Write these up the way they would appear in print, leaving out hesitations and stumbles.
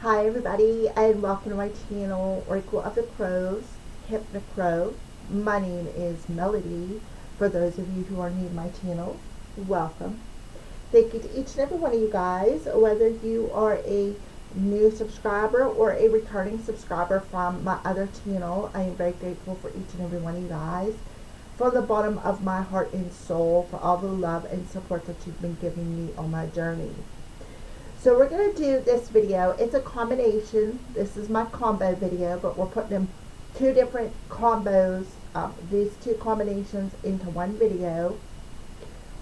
Hi everybody, and welcome to my channel, Oracle of the Crows, Hypnocrow. My name is Melody. For those of you who are new to my channel, welcome. Thank you to each and every one of you guys, whether you are a new subscriber or a returning subscriber from my other channel. I am very grateful for each and every one of you guys, from the bottom of my heart and soul, for all the love and support that you've been giving me on my journey. So we're going to do this video. It's a combination. This is my combo video, but we're putting them two different combos, these two combinations into one video.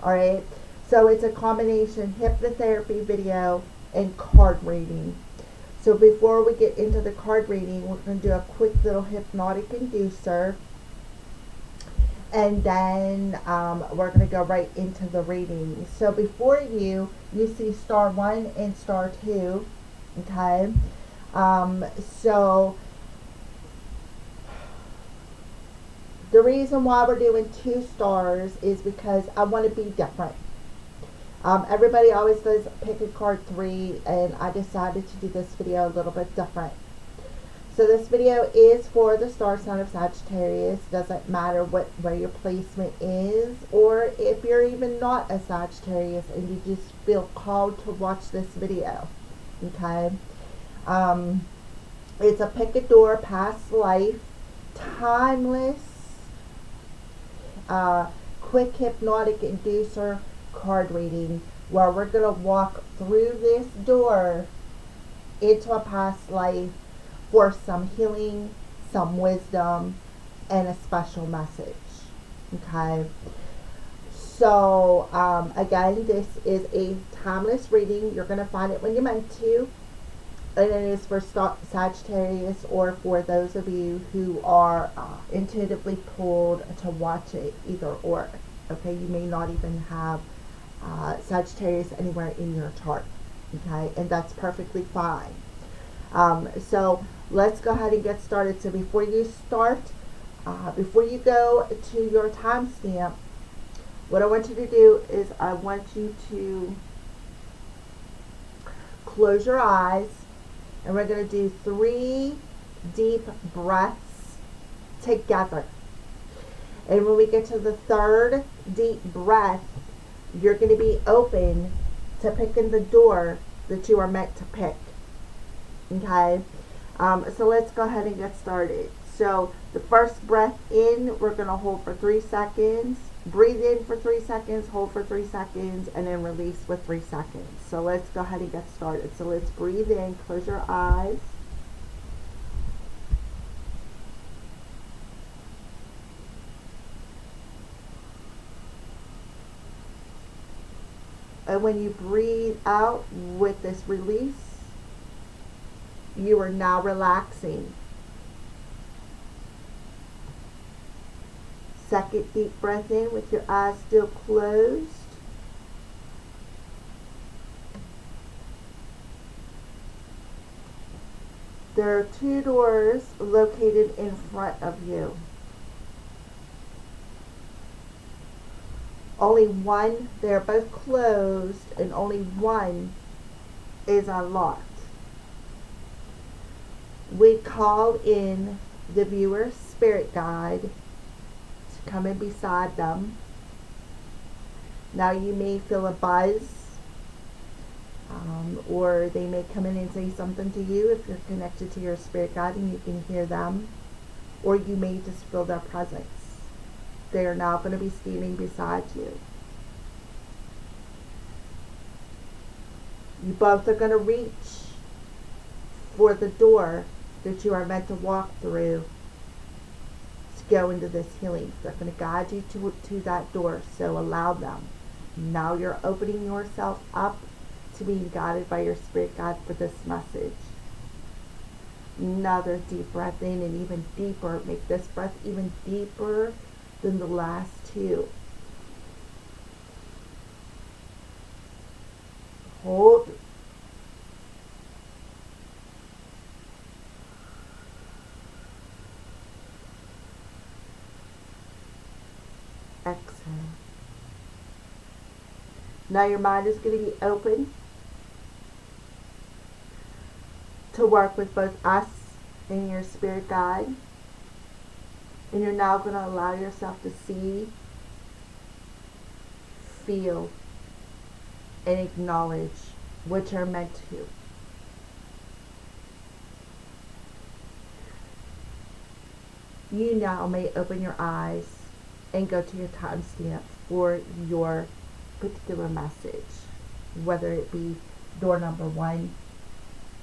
Alright, so it's a combination hypnotherapy video and card reading. So before we get into the card reading, we're going to do a quick little hypnotic inducer. And then we're going to go right into the reading. So before you see star 1 and star 2. Okay. So the reason why we're doing 2 stars is because I want to be different. Everybody always says pick a card 3, and I decided to do this video a little bit different. So this video is for the star sign of Sagittarius. Doesn't matter where your placement is, or if you're even not a Sagittarius and you just feel called to watch this video. Okay. It's a pick a door, past life, timeless, quick hypnotic inducer card reading, where we're going to walk through this door into a past life for some healing, some wisdom, and a special message. Okay. So, again, this is a timeless reading. You're going to find it when you're meant to. And it is for Sagittarius, or for those of you who are intuitively pulled to watch it, either or. Okay. You may not even have Sagittarius anywhere in your chart. Okay. And that's perfectly fine. So let's go ahead and get started. So before you start, before you go to your timestamp, what I want you to do is I want you to close your eyes, and we're going to do 3 deep breaths together. And when we get to the 3rd deep breath, you're going to be open to picking the door that you are meant to pick. Okay, so let's go ahead and get started. So the first breath in, we're going to hold for 3 seconds. Breathe in for 3 seconds, hold for 3 seconds, and then release with 3 seconds. So let's go ahead and get started. So let's breathe in, close your eyes. And when you breathe out with this release, you are now relaxing. Second deep breath in with your eyes still closed. There are 2 doors located in front of you. Only one, they're both closed, and only one is unlocked. We call in the viewer's spirit guide to come in beside them. Now you may feel a buzz, or they may come in and say something to you if you're connected to your spirit guide and you can hear them, or you may just feel their presence. They are now going to be standing beside you. You both are going to reach for the door that you are meant to walk through to go into this healing. They're going to guide you to that door, so allow them. Now you're opening yourself up to being guided by your spirit guide for this message. Another deep breath in, and even deeper. Make this breath even deeper than the last 2. Hold. Exhale. Now your mind is going to be open to work with both us and your spirit guide. And you're now going to allow yourself to see, feel, and acknowledge what you're meant to. You now may open your eyes and go to your timestamp for your particular message, whether it be door number 1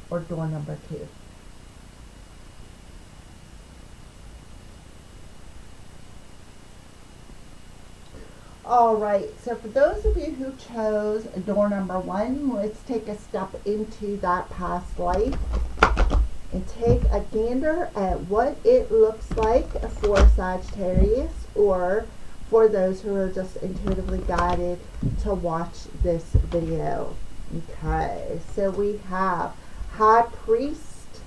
or door number 2. Alright, so for those of you who chose door number 1, let's take a step into that past life and take a gander at what it looks like for Sagittarius, or for those who are just intuitively guided to watch this video. Okay, so we have High Priest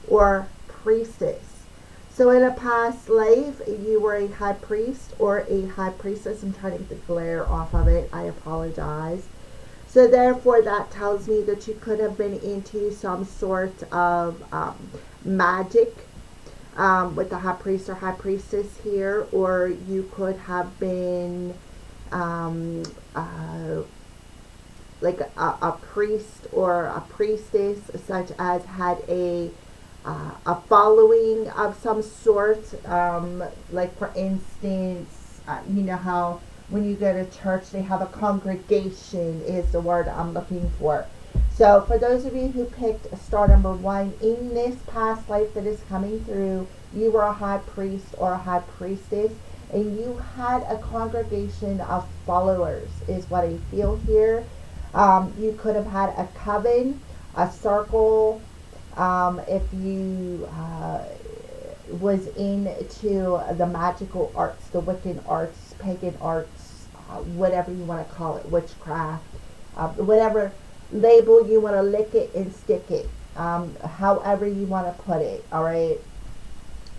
or Priestess. So in a past life, you were a High Priest or a High Priestess. I'm trying to get the glare off of it. I apologize. So therefore, that tells me that you could have been into some sort of magic with the High Priest or High Priestess here, or you could have been like a priest or a priestess, such as had a following of some sort. Like for instance, you know how when you go to church, they have a congregation is the word I'm looking for. So for those of you who picked star number 1, in this past life that is coming through, you were a high priest or a high priestess, and you had a congregation of followers is what I feel here. You could have had a coven, a circle, if you was into the magical arts, the Wiccan arts, pagan arts, whatever you want to call it, witchcraft, whatever label you want to lick it and stick it, however you want to put it. All right,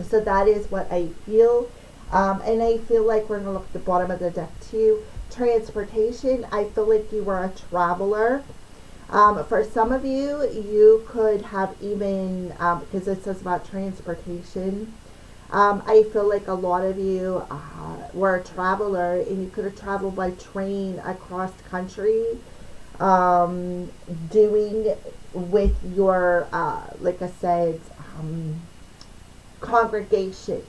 so that is what I feel, and I feel like we're going to look at the bottom of the deck too. Transportation, I feel like you were a traveler. For some of you, you could have even, because it says about transportation, I feel like a lot of you were a traveler, and you could have traveled by train across the country, doing with your, like I said, congregation,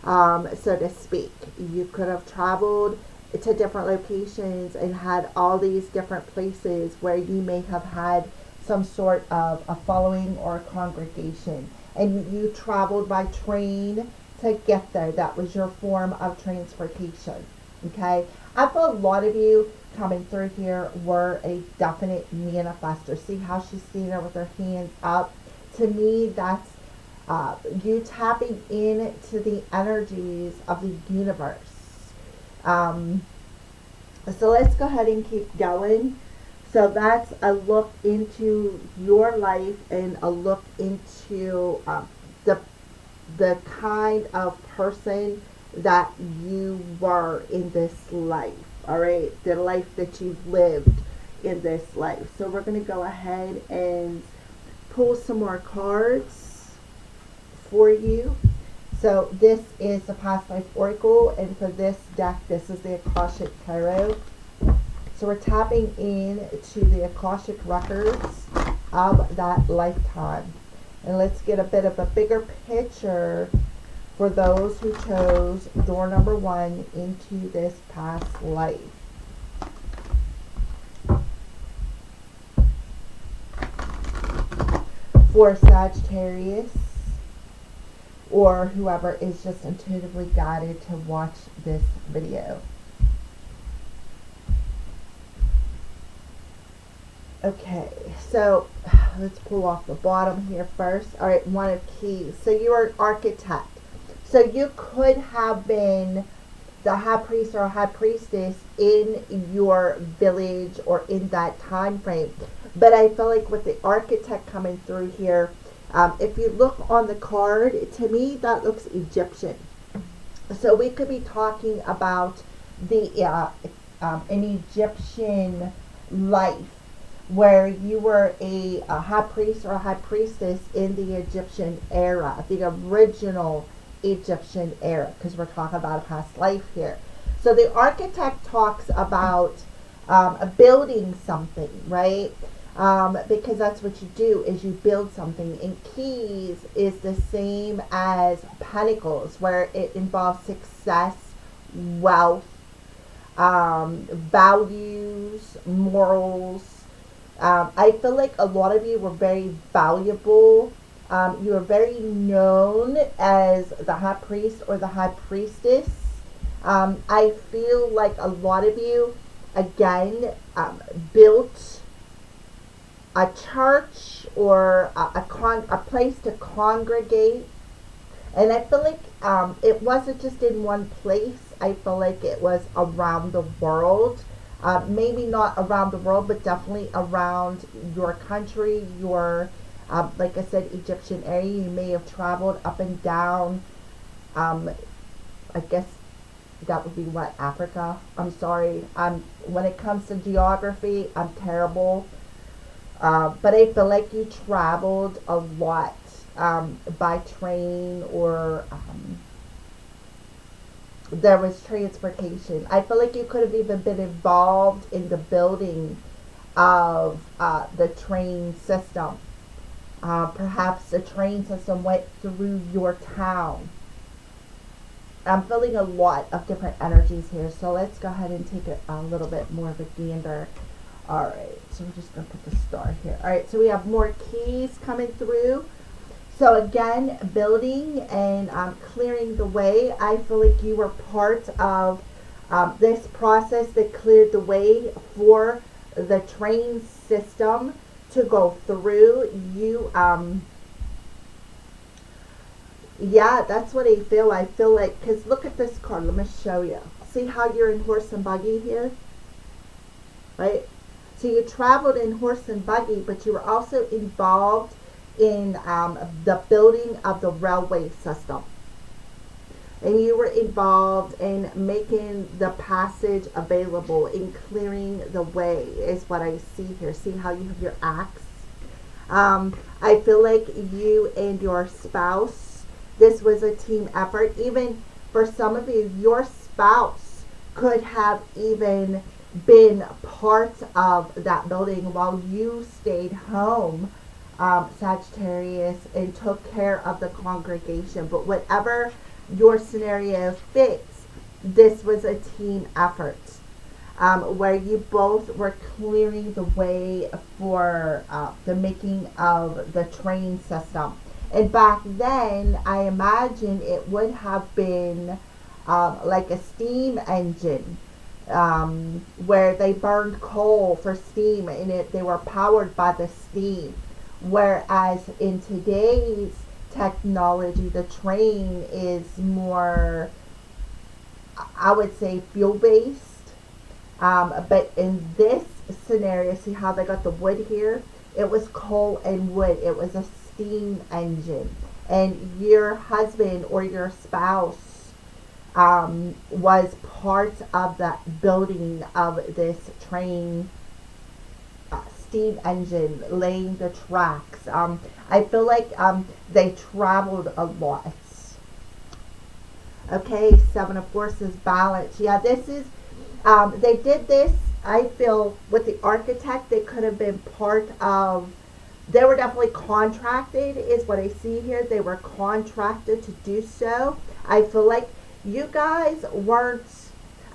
so to speak. You could have traveled to different locations and had all these different places where you may have had some sort of a following or a congregation, and you traveled by train to get there. That was your form of transportation. Okay, I feel a lot of you coming through here were a definite manifester. See how she's sitting there with her hands up? To me, that's you tapping into the energies of the universe. So let's go ahead and keep going. So that's a look into your life and a look into the kind of person that you were in this life. All right, the life that you've lived in this life. So we're going to go ahead and pull some more cards for you. So this is the Past Life Oracle, and for this deck, this is the Akashic Tarot. So we're tapping into the Akashic records of that lifetime. And let's get a bit of a bigger picture for those who chose door number 1 into this past life. For Sagittarius, or whoever is just intuitively guided to watch this video. Okay, so let's pull off the bottom here first. All right, 1 of keys. So you are an architect. So you could have been the high priest or high priestess in your village or in that time frame. But I feel like with the architect coming through here, if you look on the card, to me that looks Egyptian. So we could be talking about the an Egyptian life. where you were a high priest or a high priestess in the Egyptian era, the original Egyptian era, because we're talking about a past life here. So the architect talks about building something, right? Because that's what you do, is you build something. And keys is the same as pentacles, where it involves success, wealth, values, morals. I feel like a lot of you were very valuable. You are very known as the high priest or the high priestess. I feel like a lot of you, again, built a church or a place to congregate. And I feel like it wasn't just in one place. I feel like it was around the world. Maybe not around the world, but definitely around your country, your, like I said, Egyptian area. You may have traveled up and down, I guess that would be what, Africa? I'm sorry. When it comes to geography, I'm terrible. But I feel like you traveled a lot by train, or there was transportation. I feel like you could have even been involved in the building of the train system. Perhaps the train system went through your town. I'm feeling a lot of different energies here, so let's go ahead and take a little bit more of a gander. Alright, so we're just going to put the star here. Alright, so we have more keys coming through. So again, building and clearing the way. I feel like you were part of this process that cleared the way for the train system to go through. You, yeah, that's what I feel. I feel like, because look at this card. Let me show you. See how you're in horse and buggy here? Right? So you traveled in horse and buggy, but you were also involved in the building of the railway system. And you were involved in making the passage available, in clearing the way, is what I see here. See how you have your axe? I feel like you and your spouse, this was a team effort. Even for some of you, your spouse could have even been part of that building while you stayed home, Sagittarius, and took care of the congregation. But whatever your scenario fits, this was a team effort, where you both were clearing the way for the making of the train system. And back then, I imagine it would have been like a steam engine, where they burned coal for steam, and they were powered by the steam. Whereas in today's technology, the train is more, I would say, fuel-based. But in this scenario, see how they got the wood here? It was coal and wood. It was a steam engine. And your husband or your spouse was part of that building of this train steam engine, laying the tracks. I feel like they traveled a lot. Okay, Seven of Forces, balance. Yeah, this is, they did this, I feel, with the architect. They could have been part of, they were definitely contracted, is what I see here. They were contracted to do so. I feel like you guys weren't,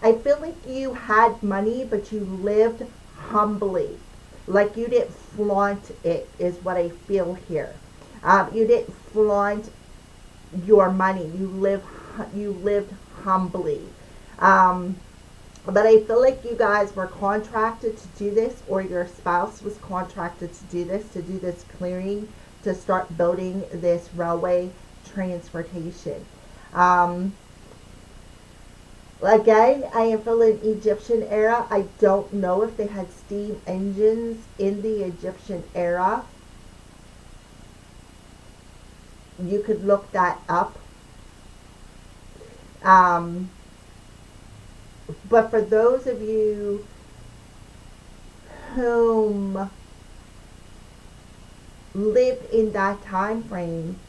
I feel like you had money, but you lived humbly. Like you didn't flaunt it, is what I feel here. You didn't flaunt your money. You lived humbly. But I feel like you guys were contracted to do this, or your spouse was contracted to do this clearing, to start building this railway transportation. Again, I am feeling Egyptian era. I don't know if they had steam engines in the Egyptian era. You could look that up. But for those of you whom lived in that time frame,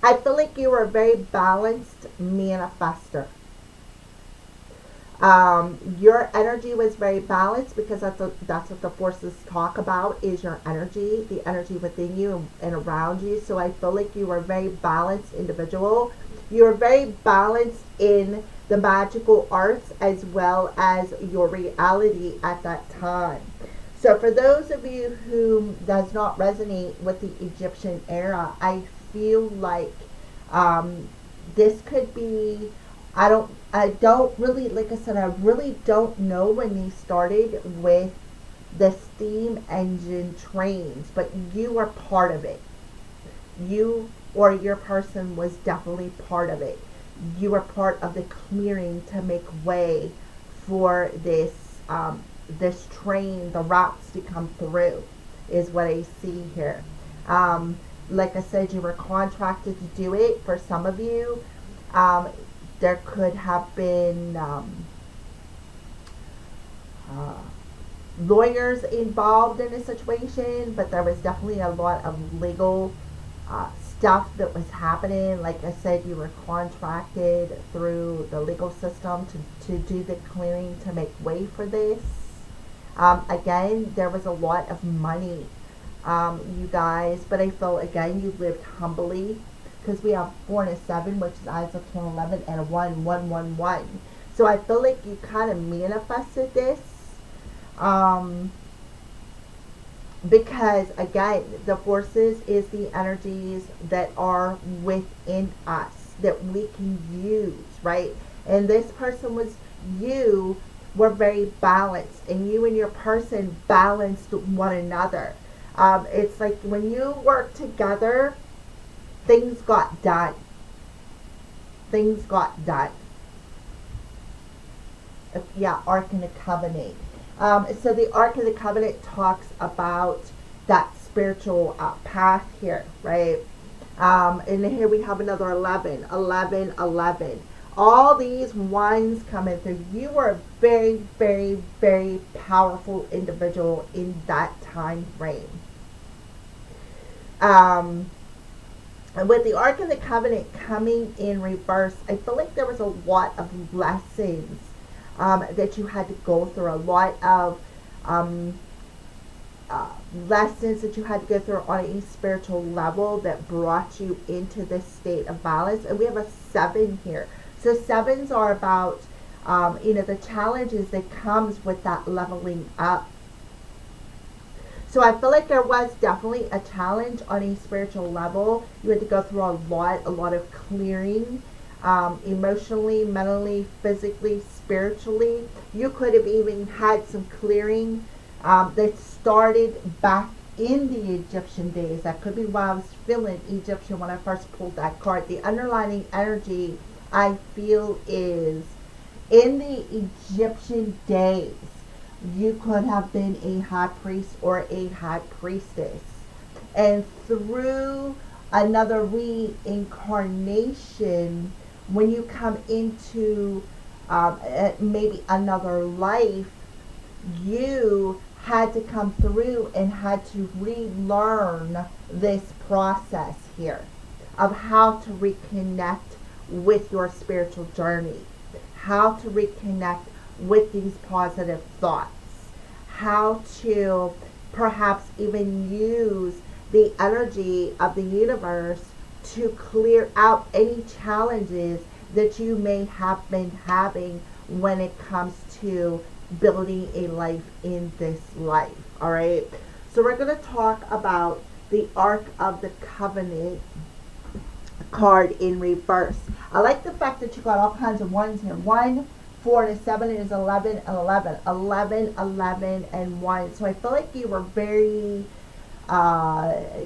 I feel like you were a very balanced manifester. Your energy was very balanced because that's what the forces talk about, is your energy, the energy within you and around you. So I feel like you were a very balanced individual. You were very balanced in the magical arts as well as your reality at that time. So for those of you who does not resonate with the Egyptian era, I feel like this could be, I don't really, like I said, I really don't know when they started with the steam engine trains, but you were part of it. You or your person was definitely part of it. You were part of the clearing to make way for this train, the routes to come through, is what I see here. Like I said, you were contracted to do it. For some of you, there could have been lawyers involved in a situation, but there was definitely a lot of legal stuff that was happening. Like I said, you were contracted through the legal system to do the clearing to make way for this. Again, there was a lot of money, you guys, but I feel, again, you lived humbly, because we have 4 and a 7, which is eyes of 10, 11, and a 1, 1, 1, 1. So I feel like you kind of manifested this, because, again, the forces is the energies that are within us that we can use, right? And this person was, you were very balanced, and you and your person balanced one another. It's like when you work together, things got done. Things got done. Yeah, Ark of the Covenant. So the Ark of the Covenant talks about that spiritual path here, right? And here we have another 11, 11, 11. All these ones coming through. You were a very, very, very powerful individual in that time frame. With the Ark of the Covenant coming in reverse, I feel like there was a lot of lessons that you had to go through, a lot of lessons that you had to go through on a spiritual level that brought you into this state of balance. And we have a 7 here. So 7s are about, the challenges that comes with that leveling up. So I feel like there was definitely a challenge on a spiritual level. You had to go through a lot of clearing, emotionally, mentally, physically, spiritually. You could have even had some clearing that started back in the Egyptian days. That could be why I was feeling Egyptian when I first pulled that card. The underlying energy I feel is in the Egyptian days, you could have been a high priest or a high priestess. And through another reincarnation, when you come into maybe another life, you had to come through and had to relearn this process here of how to reconnect with your spiritual journey, how to reconnect with these positive thoughts, how to perhaps even use the energy of the universe to clear out any challenges that you may have been having when it comes to building a life in this life. All right, so we're going to talk about the Ark of the Covenant card in reverse. I like the fact that you got all kinds of ones here. 1, 4, and a 7 is 11 and 11. 11, 11, and 1. So I feel like you were very,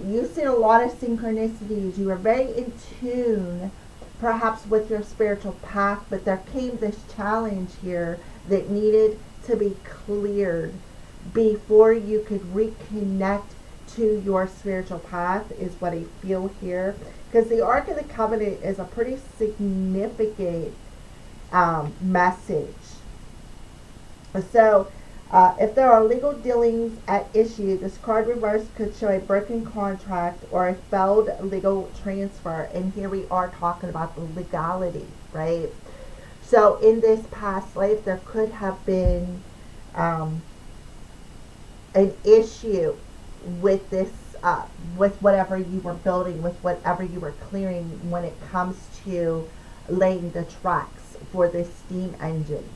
you seen a lot of synchronicities. You were very in tune, perhaps, with your spiritual path, but there came this challenge here that needed to be cleared before you could reconnect to your spiritual path, is what I feel here. Because the Ark of the Covenant is a pretty significant message. So, if there are legal dealings at issue, this card reverse could show a broken contract or a failed legal transfer. And here we are talking about the legality, right? So, in this past life, there could have been an issue with this, with whatever you were building, with whatever you were clearing when it comes to laying the tracks for this steam engine.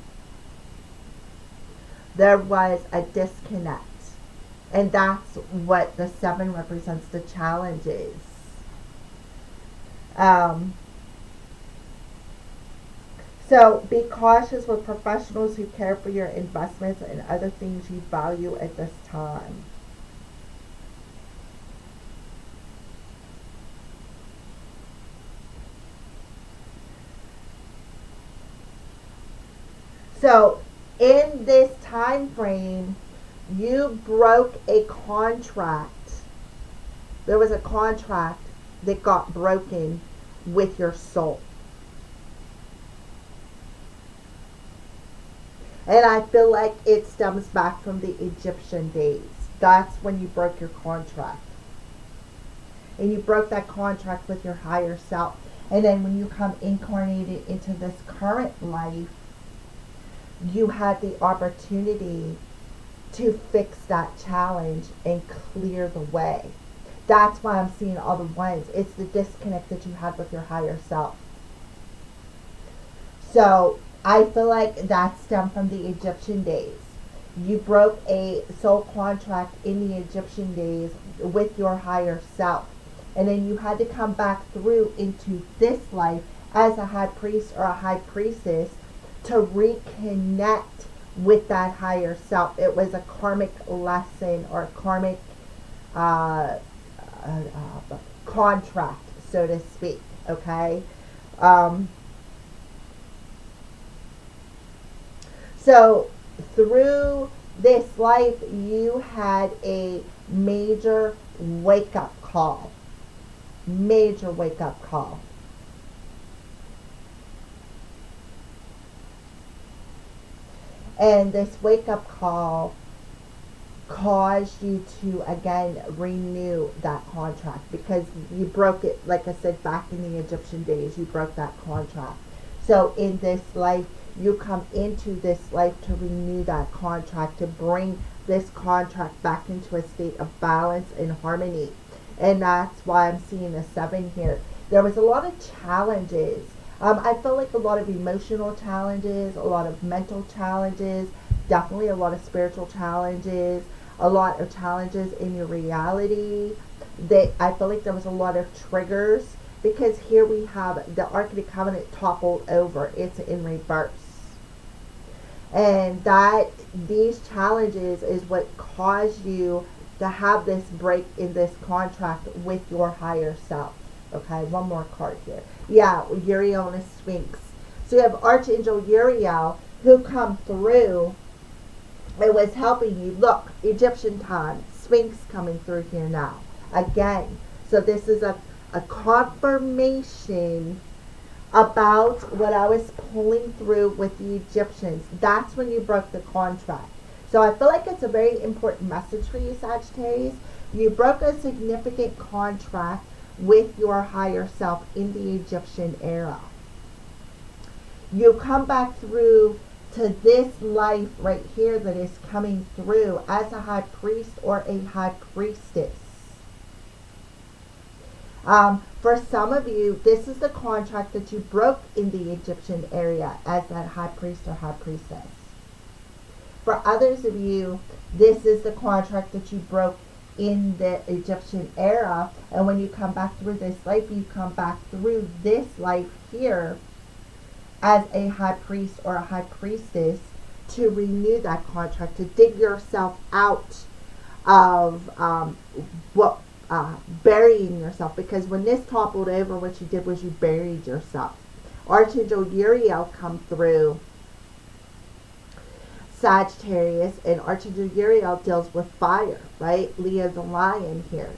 There was a disconnect. And that's what the 7 represents, the challenges. So be cautious with professionals who care for your investments and other things you value at this time. So in this time frame, you broke a contract. There was a contract that got broken with your soul. And I feel like it stems back from the Egyptian days. That's when you broke your contract. And you broke that contract with your higher self. And then when you come incarnated into this current life, you had the opportunity to fix that challenge and clear the way. That's why I'm seeing all the ones. It's the disconnect that you had with your higher self. So I feel like that stemmed from the Egyptian days. You broke a soul contract in the Egyptian days with your higher self. And then you had to come back through into this life as a high priest or a high priestess to reconnect with that higher self. It was a karmic lesson or a karmic contract, so to speak. Okay. So through this life, you had a major wake-up call. Major wake-up call. And this wake-up call caused you to, again, renew that contract because you broke it, like I said, back in the Egyptian days, you broke that contract. So in this life, you come into this life to renew that contract, to bring this contract back into a state of balance and harmony. And that's why I'm seeing the 7 here. There was a lot of challenges. I feel like a lot of emotional challenges, a lot of mental challenges, definitely a lot of spiritual challenges, a lot of challenges in your reality. That I feel like there was a lot of triggers because here we have the Ark of the Covenant toppled over. It's in reverse. And that these challenges is what caused you to have this break in this contract with your higher self. Okay, one more card here. Yeah, Uriel and a Sphinx. So you have Archangel Uriel who come through and was helping you. Look, Egyptian time, Sphinx coming through here now. Again, so this is a confirmation about what I was pulling through with the Egyptians. That's when you broke the contract. So I feel like it's a very important message for you, Sagittarius. You broke a significant contract with your higher self in the Egyptian era. You come back through to this life right here that is coming through as a high priest or a high priestess. For some of you, this is the contract that you broke in the Egyptian area as that high priest or high priestess. For others of you, this is the contract that you broke in the Egyptian era. And when you come back through this life, you come back through this life here as a high priest or a high priestess to renew that contract, to dig yourself out of burying yourself. Because when this toppled over, what you did was you buried yourself. Archangel Uriel come through, Sagittarius, and Archangel Uriel deals with fire, right? Leo the lion here.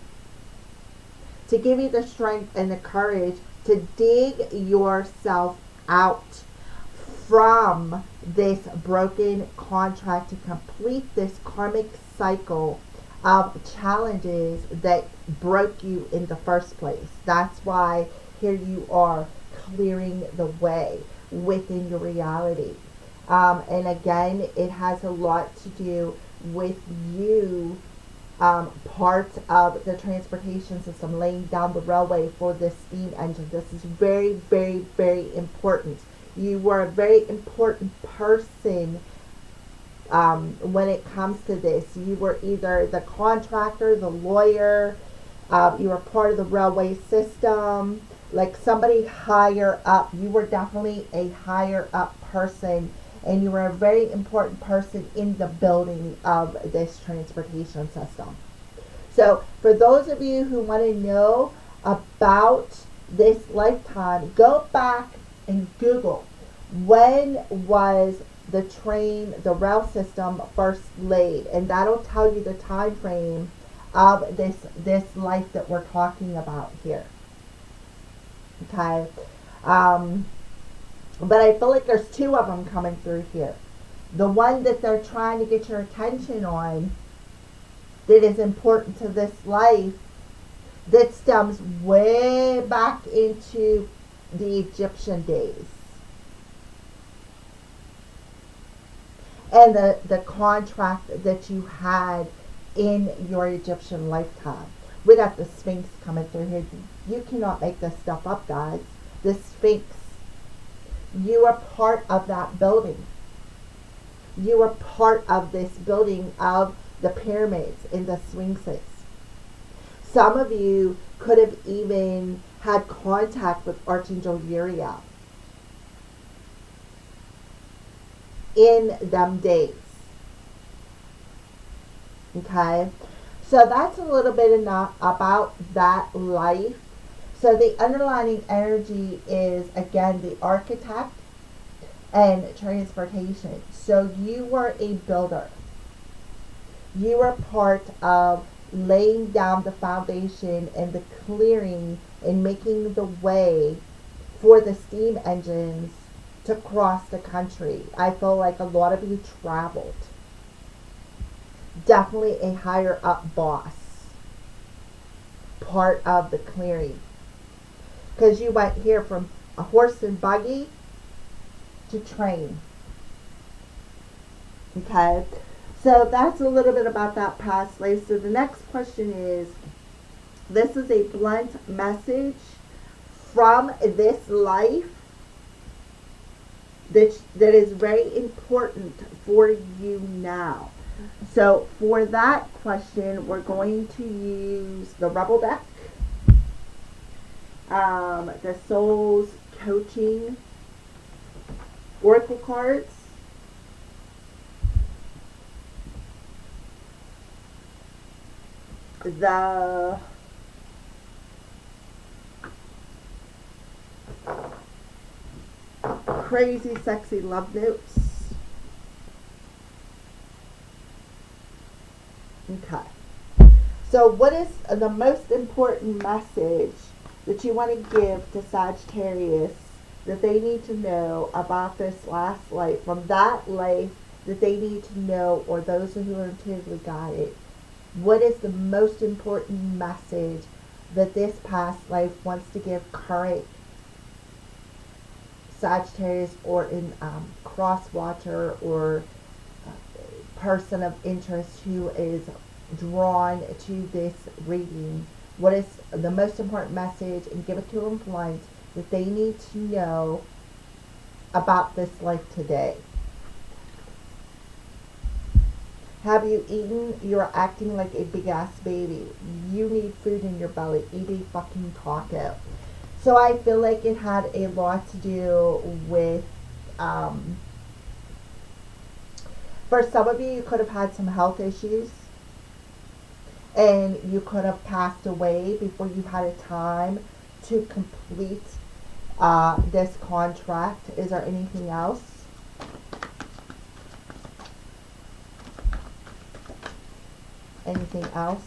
To give you the strength and the courage to dig yourself out from this broken contract to complete this karmic cycle of challenges that broke you in the first place. That's why here you are clearing the way within your reality. And again, it has a lot to do with you, part of the transportation system, laying down the railway for the steam engine. This is very, very, very important. You were a very important person when it comes to this. You were either the contractor, the lawyer, you were part of the railway system, like somebody higher up. You were definitely a higher up person, and you were a very important person in the building of this transportation system. So for those of you who want to know about this lifetime, go back and Google, when was the train, the rail system first laid, and that'll tell you the time frame of this life that we're talking about here. Okay, but I feel like there's two of them coming through here. The one that they're trying to get your attention on, that is important to this life, that stems way back into the Egyptian days. And the contract that you had in your Egyptian lifetime. We got the Sphinx coming through here. You cannot make this stuff up, guys. The Sphinx. You are part of that building. You are part of this building of the pyramids and the sphinxes. Some of you could have even had contact with Archangel Uriel in them days. Okay, so that's a little bit enough about that life. So the underlying energy is, again, the architect and transportation. So you were a builder. You were part of laying down the foundation and the clearing and making the way for the steam engines to cross the country. I feel like a lot of you traveled. Definitely a higher up boss. Part of the clearing. Because you went here from a horse and buggy to train. Okay. So that's a little bit about that past life. So the next question is, this is a blunt message from this life that is very important for you now. So for that question, we're going to use the Rebel deck, the Soul's Coaching Oracle cards, the Crazy Sexy Love Notes. Okay. So what is the most important message that you want to give to Sagittarius that they need to know about this last life, from that life that they need to know, or those who are intuitively guided? What is the most important message that this past life wants to give current Sagittarius, or in cross watcher, or person of interest who is drawn to this reading? What is the most important message, and give it to them blunt, that they need to know about this life today? Have you eaten? You're acting like a big ass baby. You need food in your belly. Eat a fucking taco. So I feel like it had a lot to do with, for some of you, you could have had some health issues, and you could have passed away before you had a time to complete this contract. Is there anything else? Anything else?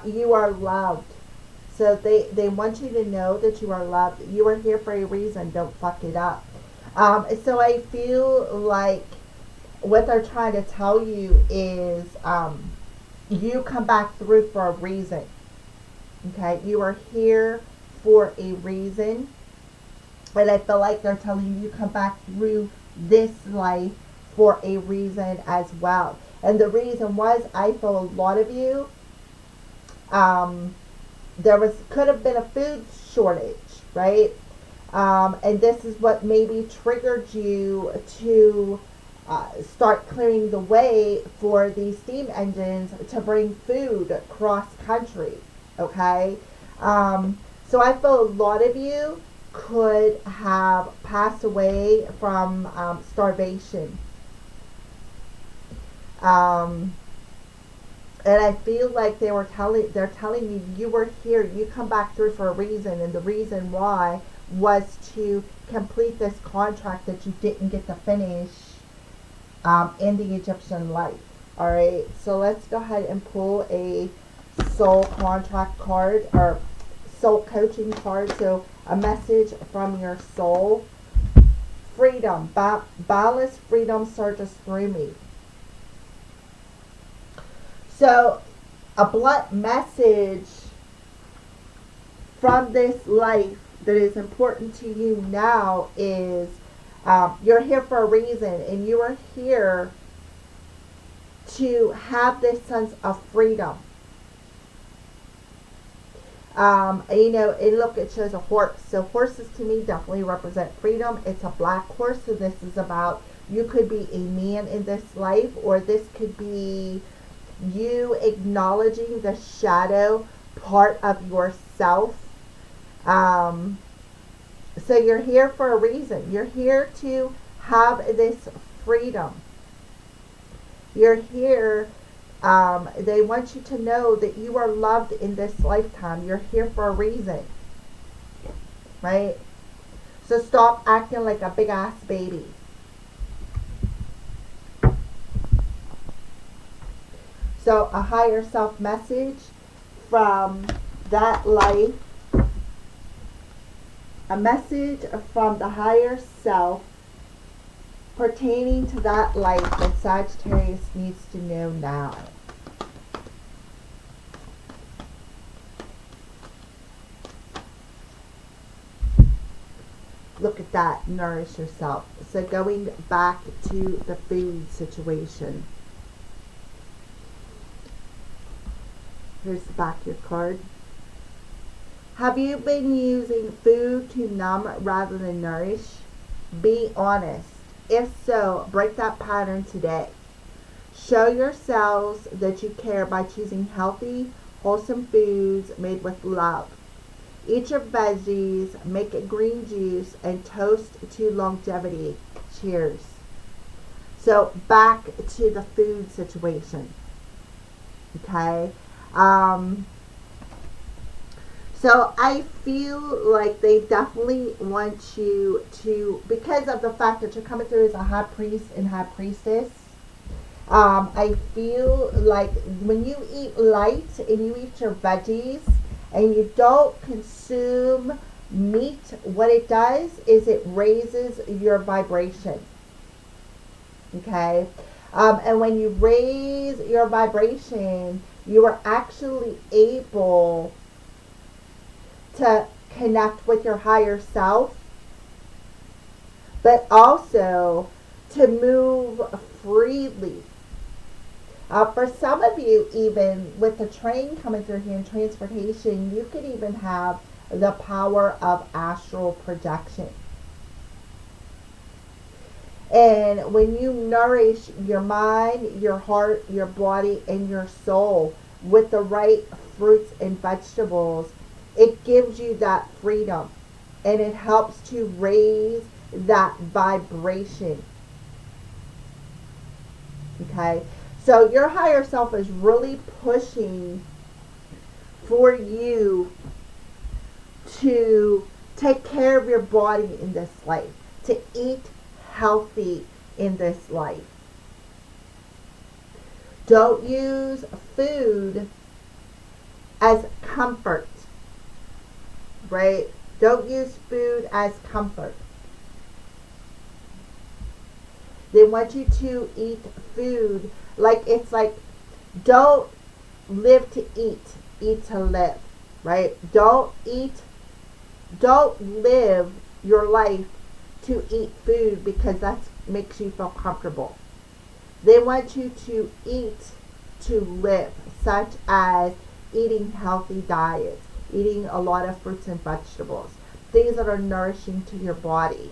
You are loved. So they want you to know that you are loved. You are here for a reason. Don't fuck it up. So I feel like what they're trying to tell you is you come back through for a reason. Okay? You are here for a reason. And I feel like they're telling you come back through this life for a reason as well. And the reason was, I feel a lot of you, could have been a food shortage, right? And this is what maybe triggered you to start clearing the way for these steam engines to bring food cross country, okay? So I feel a lot of you could have passed away from starvation. And I feel like they're telling you, you were here, you come back through for a reason, and the reason why was to complete this contract that you didn't get to finish in the Egyptian life. All right, so let's go ahead and pull a soul contract card, or soul coaching card. So a message from your soul. Freedom, ballast freedom surges through me. So a blunt message from this life that is important to you now is you're here for a reason, and you are here to have this sense of freedom. And look, it shows a horse. So horses to me definitely represent freedom. It's a black horse, so this is about, you could be a man in this life, or this could be you acknowledging the shadow part of yourself. So you're here for a reason. You're here to have this freedom. You're here, they want you to know that you are loved in this lifetime. You're here for a reason. Right? So stop acting like a big ass baby. So a higher self message from that life. A message from the higher self pertaining to that life that Sagittarius needs to know now. Look at that. Nourish yourself. So going back to the food situation. Here's the back of your card. Have you been using food to numb rather than nourish? Be honest. If so, break that pattern today. Show yourselves that you care by choosing healthy, wholesome foods made with love. Eat your veggies, make a green juice, and toast to longevity. Cheers. So back to the food situation. Okay? So I feel like they definitely want you to, because of the fact that you're coming through as a high priest and high priestess, I feel like when you eat light and you eat your veggies and you don't consume meat, what it does is it raises your vibration. Okay? And when you raise your vibration, you are actually able to connect with your higher self, but also to move freely. For some of you, even with the train coming through here in transportation, you could even have the power of astral projection. And when you nourish your mind, your heart, your body, and your soul with the right fruits and vegetables, it gives you that freedom, and it helps to raise that vibration. Okay? So your higher self is really pushing for you to take care of your body in this life, to eat healthy in this life. Don't use food as comfort. right? Don't use food as comfort. They want you to eat food like it's like, don't live to eat to live, right? Don't live your life to eat food because that makes you feel comfortable. They want you to eat to live, such as eating healthy diets, eating a lot of fruits and vegetables, things that are nourishing to your body.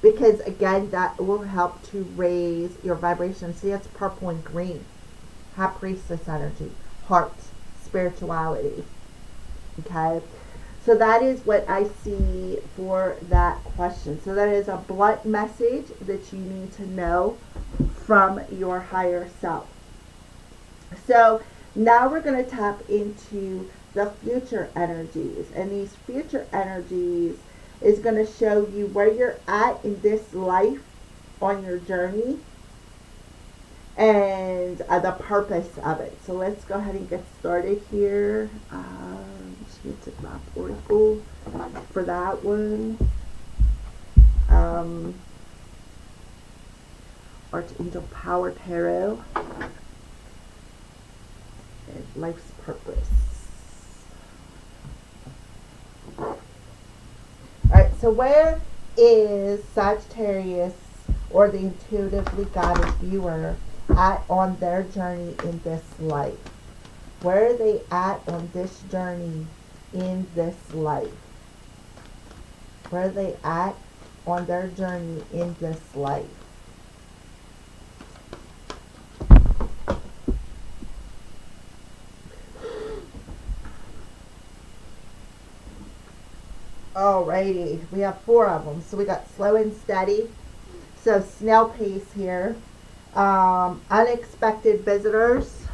Because again, that will help to raise your vibration. See, it's purple and green. High priestess energy, heart, spirituality. Okay, so that is what I see for that question. So that is a blunt message that you need to know from your higher self. So now we're going to tap into the future energies, and these future energies is going to show you where you're at in this life on your journey and the purpose of it. So let's go ahead and get started here. Just need to grab Oracle for that one. Archangel Power Tarot and Life's Purpose. Alright, so where is Sagittarius or the intuitively guided viewer at on their journey in this life? Where are they at on this journey in this life? Where are they at on their journey in this life? Alrighty, we have 4 of them. So we got slow and steady. So snail pace here. Unexpected visitors.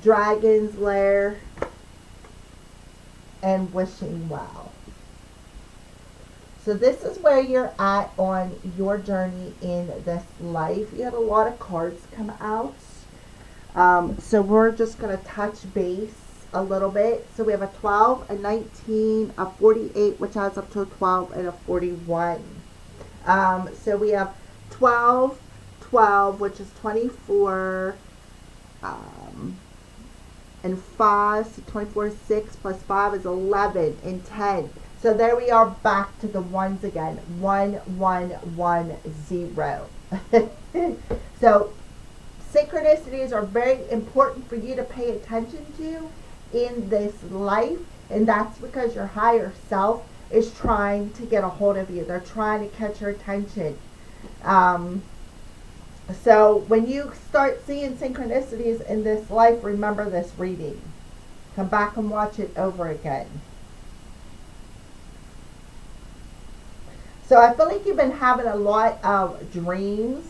Dragon's lair. And wishing well. So this is where you're at on your journey in this life. You had a lot of cards come out. So we're just going to touch base a little bit. So we have a 12, a 19, a 48, which adds up to a 12, and a 41. So we have 12, 12, which is 24, and 5, so 24 is 6, plus 5 is 11, and 10. So there we are back to the ones again. 1, 1, 1, 0. So synchronicities are very important for you to pay attention to in this life, and that's because your higher self is trying to get a hold of you. They're trying to catch your attention. So when you start seeing synchronicities in this life, remember this reading. Come back and watch it over again. So I feel like you've been having a lot of dreams.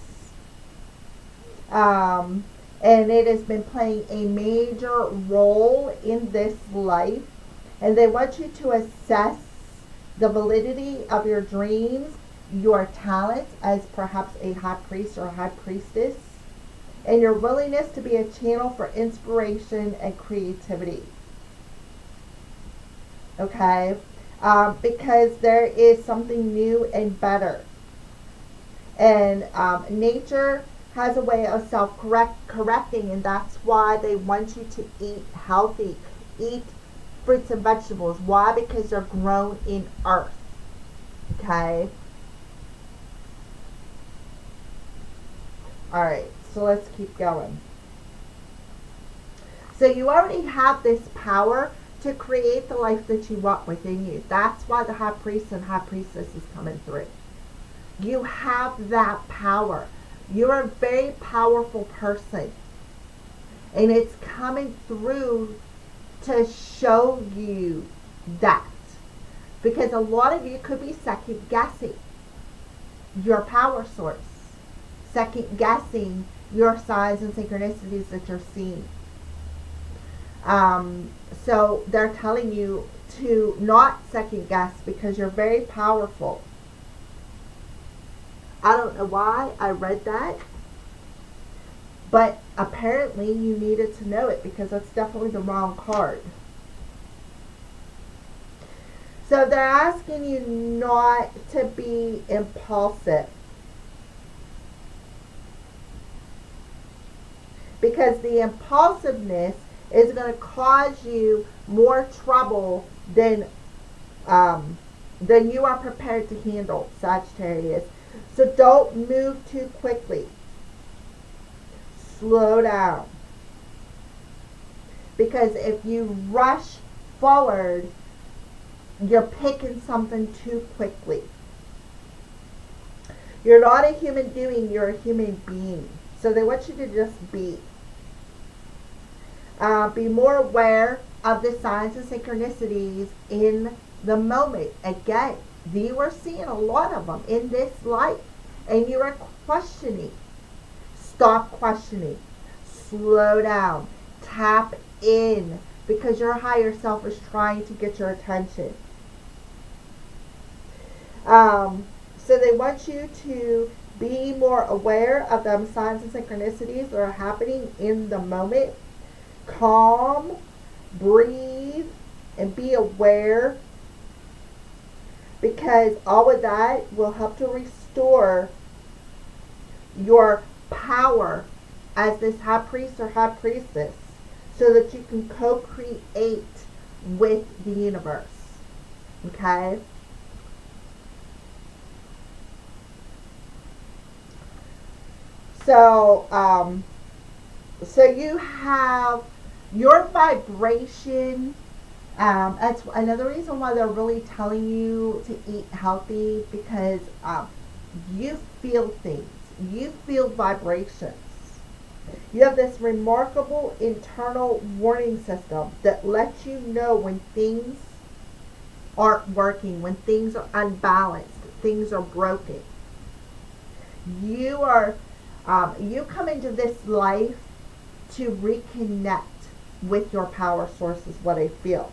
And it has been playing a major role in this life. And they want you to assess the validity of your dreams, your talents as perhaps a high priest or a high priestess, and your willingness to be a channel for inspiration and creativity. Okay? Because there is something new and better. And nature has a way of self-correcting, and that's why they want you to eat healthy, eat fruits and vegetables. Why? Because they're grown in earth. Okay? Alright, so let's keep going. So you already have this power to create the life that you want within you. That's why the high priest and high priestess is coming through. You have that power. You're a very powerful person. And it's coming through to show you that. Because a lot of you could be second guessing your power source. Second guessing your signs and synchronicities that you're seeing. So they're telling you to not second guess because you're very powerful. I don't know why I read that, But apparently you needed to know it because that's definitely the wrong card. So they're asking you not to be impulsive. Because the impulsiveness is going to cause you more trouble than you are prepared to handle, Sagittarius. So don't move too quickly. Slow down. Because if you rush forward, you're picking something too quickly. You're not a human doing, you're a human being. So they want you to just be. Be more aware of the signs and synchronicities in the moment. Again, you are seeing a lot of them in this life. And you are questioning. Stop questioning. Slow down. Tap in. Because your higher self is trying to get your attention. So they want you to be more aware of the signs and synchronicities that are happening in the moment. Calm, breathe, and be aware, because all of that will help to restore your power as this high priest or high priestess, so that you can co-create with the universe. Okay? So, so you have your vibration. That's another reason why they're really telling you to eat healthy, because you feel things. You feel vibrations. You have this remarkable internal warning system that lets you know when things aren't working, when things are unbalanced, things are broken. You are, you come into this life to reconnect with your power source, is what I feel.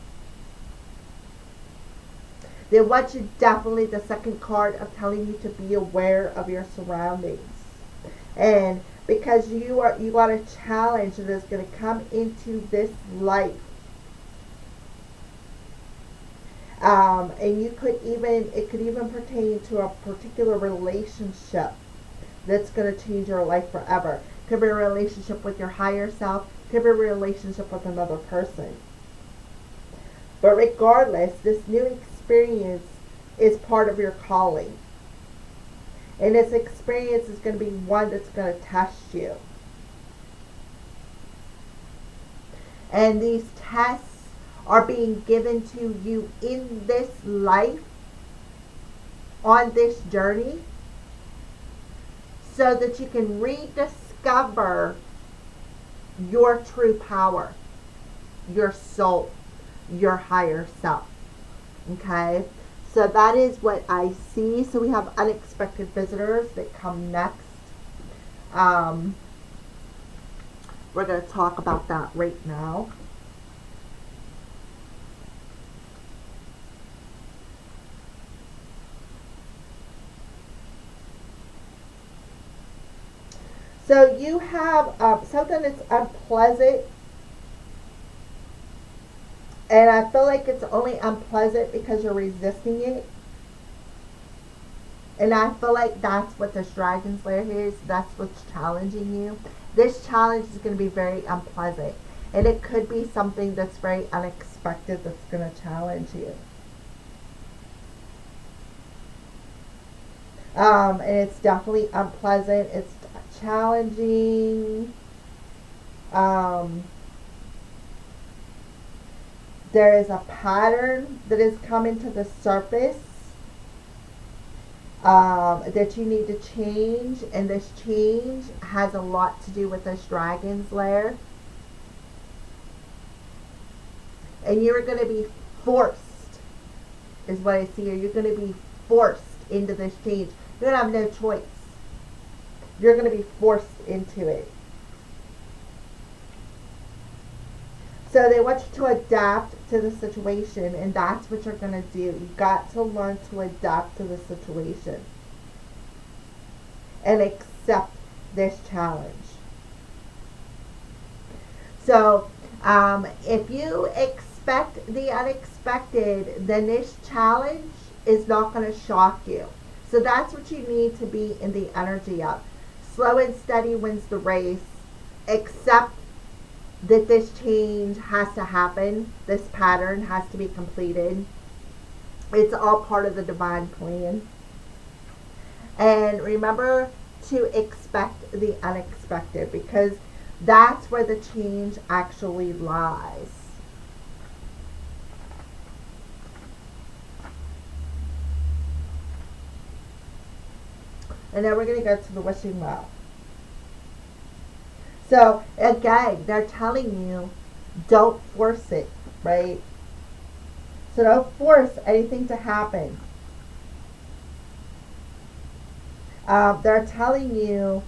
They want you, definitely the second card of telling you to be aware of your surroundings. And because you got a challenge that is going to come into this life. And it could even pertain to a particular relationship that's going to change your life forever. Could be a relationship with your higher self. Could be a relationship with another person. But regardless, this new experience is part of your calling. And this experience is going to be one that's going to test you. And these tests are being given to you in this life, on this journey, so that you can rediscover your true power, your soul, your higher self. Okay? So that is what I see. So we have unexpected visitors that come next. We're going to talk about that right now. So you have something that's unpleasant. And I feel like it's only unpleasant because you're resisting it. And I feel like that's what this dragon slayer here is. That's what's challenging you. This challenge is going to be very unpleasant. And it could be something that's very unexpected that's going to challenge you. And it's definitely unpleasant. It's challenging. There is a pattern that is coming to the surface that you need to change, and this change has a lot to do with this dragon's lair. And you're going to be forced, is what I see here. You're going to be forced into this change. You're going to have no choice. You're going to be forced into it. So they want you to adapt to the situation, and that's what you're going to do. You've got to learn to adapt to the situation and accept this challenge. So if you expect the unexpected, then this challenge is not going to shock you. So that's what you need to be in the energy of. Slow and steady wins the race. Accept that this change has to happen. This pattern has to be completed. It's all part of the divine plan. And remember to expect the unexpected, because that's where the change actually lies. And then we're going to go to the wishing well. So again, they're telling you, don't force it, right? So don't force anything to happen. They're telling you,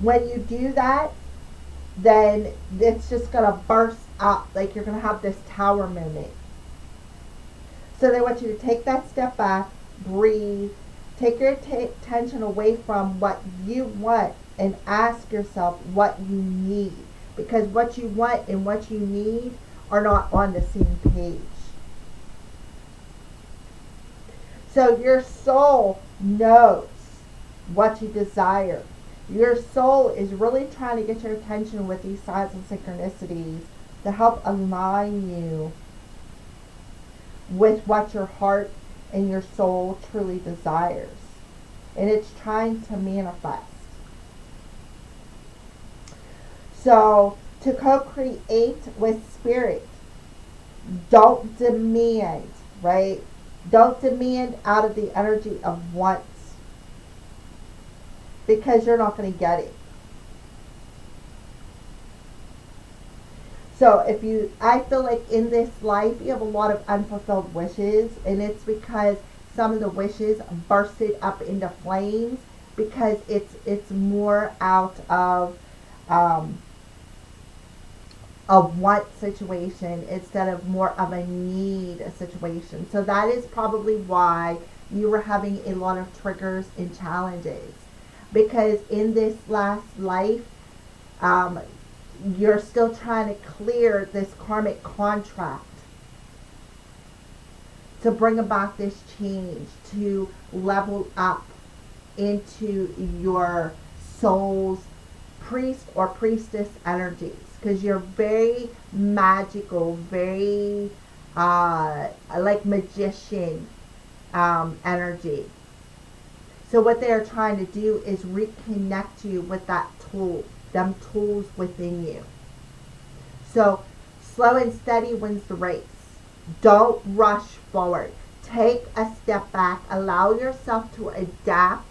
when you do that, then it's just going to burst up. Like you're going to have this tower moment. So they want you to take that step back, breathe, take your attention away from what you want and ask yourself what you need. Because what you want and what you need are not on the same page. So your soul knows what you desire. Your soul is really trying to get your attention with these signs and synchronicities to help align you with what your heart and your soul truly desires. And it's trying to manifest. So, to co-create with spirit, don't demand, right? Don't demand out of the energy of wants, because you're not going to get it. So I feel like in this life you have a lot of unfulfilled wishes, and it's because some of the wishes bursted up into flames because it's more out of a want situation instead of more of a need situation. So that is probably why you were having a lot of triggers and challenges, because in this last life you're still trying to clear this karmic contract to bring about this change, to level up into your soul's priest or priestess energies, because you're very magical, very like magician energy. So what they are trying to do is reconnect you with that tool, them tools within you. So slow and steady wins the race. Don't rush forward. Take a step back. Allow yourself to adapt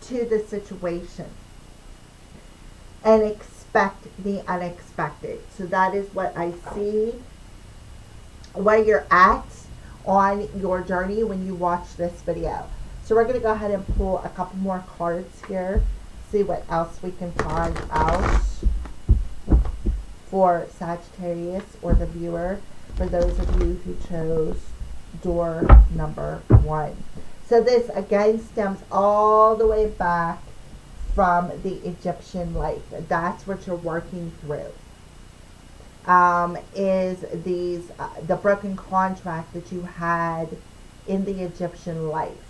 to the situation and expect the unexpected. So that is what I see where you're at on your journey when you watch this video. So we're going to go ahead and pull a couple more cards here, see what else we can find out for Sagittarius or the viewer, for those of you who chose door number 1. So this again stems all the way back from the Egyptian life. That's what you're working through. Is the broken contract that you had in the Egyptian life.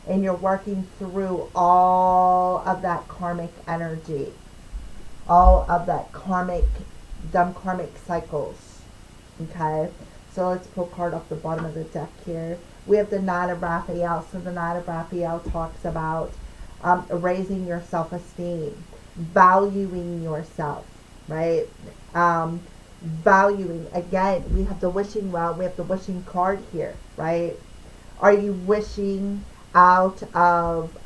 And you're working through all of that karmic energy, all of that karmic cycles. Okay, so let's pull a card off the bottom of the deck here. We have the Knight of Raphael. So the Knight of Raphael talks about raising your self-esteem, valuing yourself, right? Valuing, again, we have the wishing well, we have the wishing card here, right? Are you wishing out of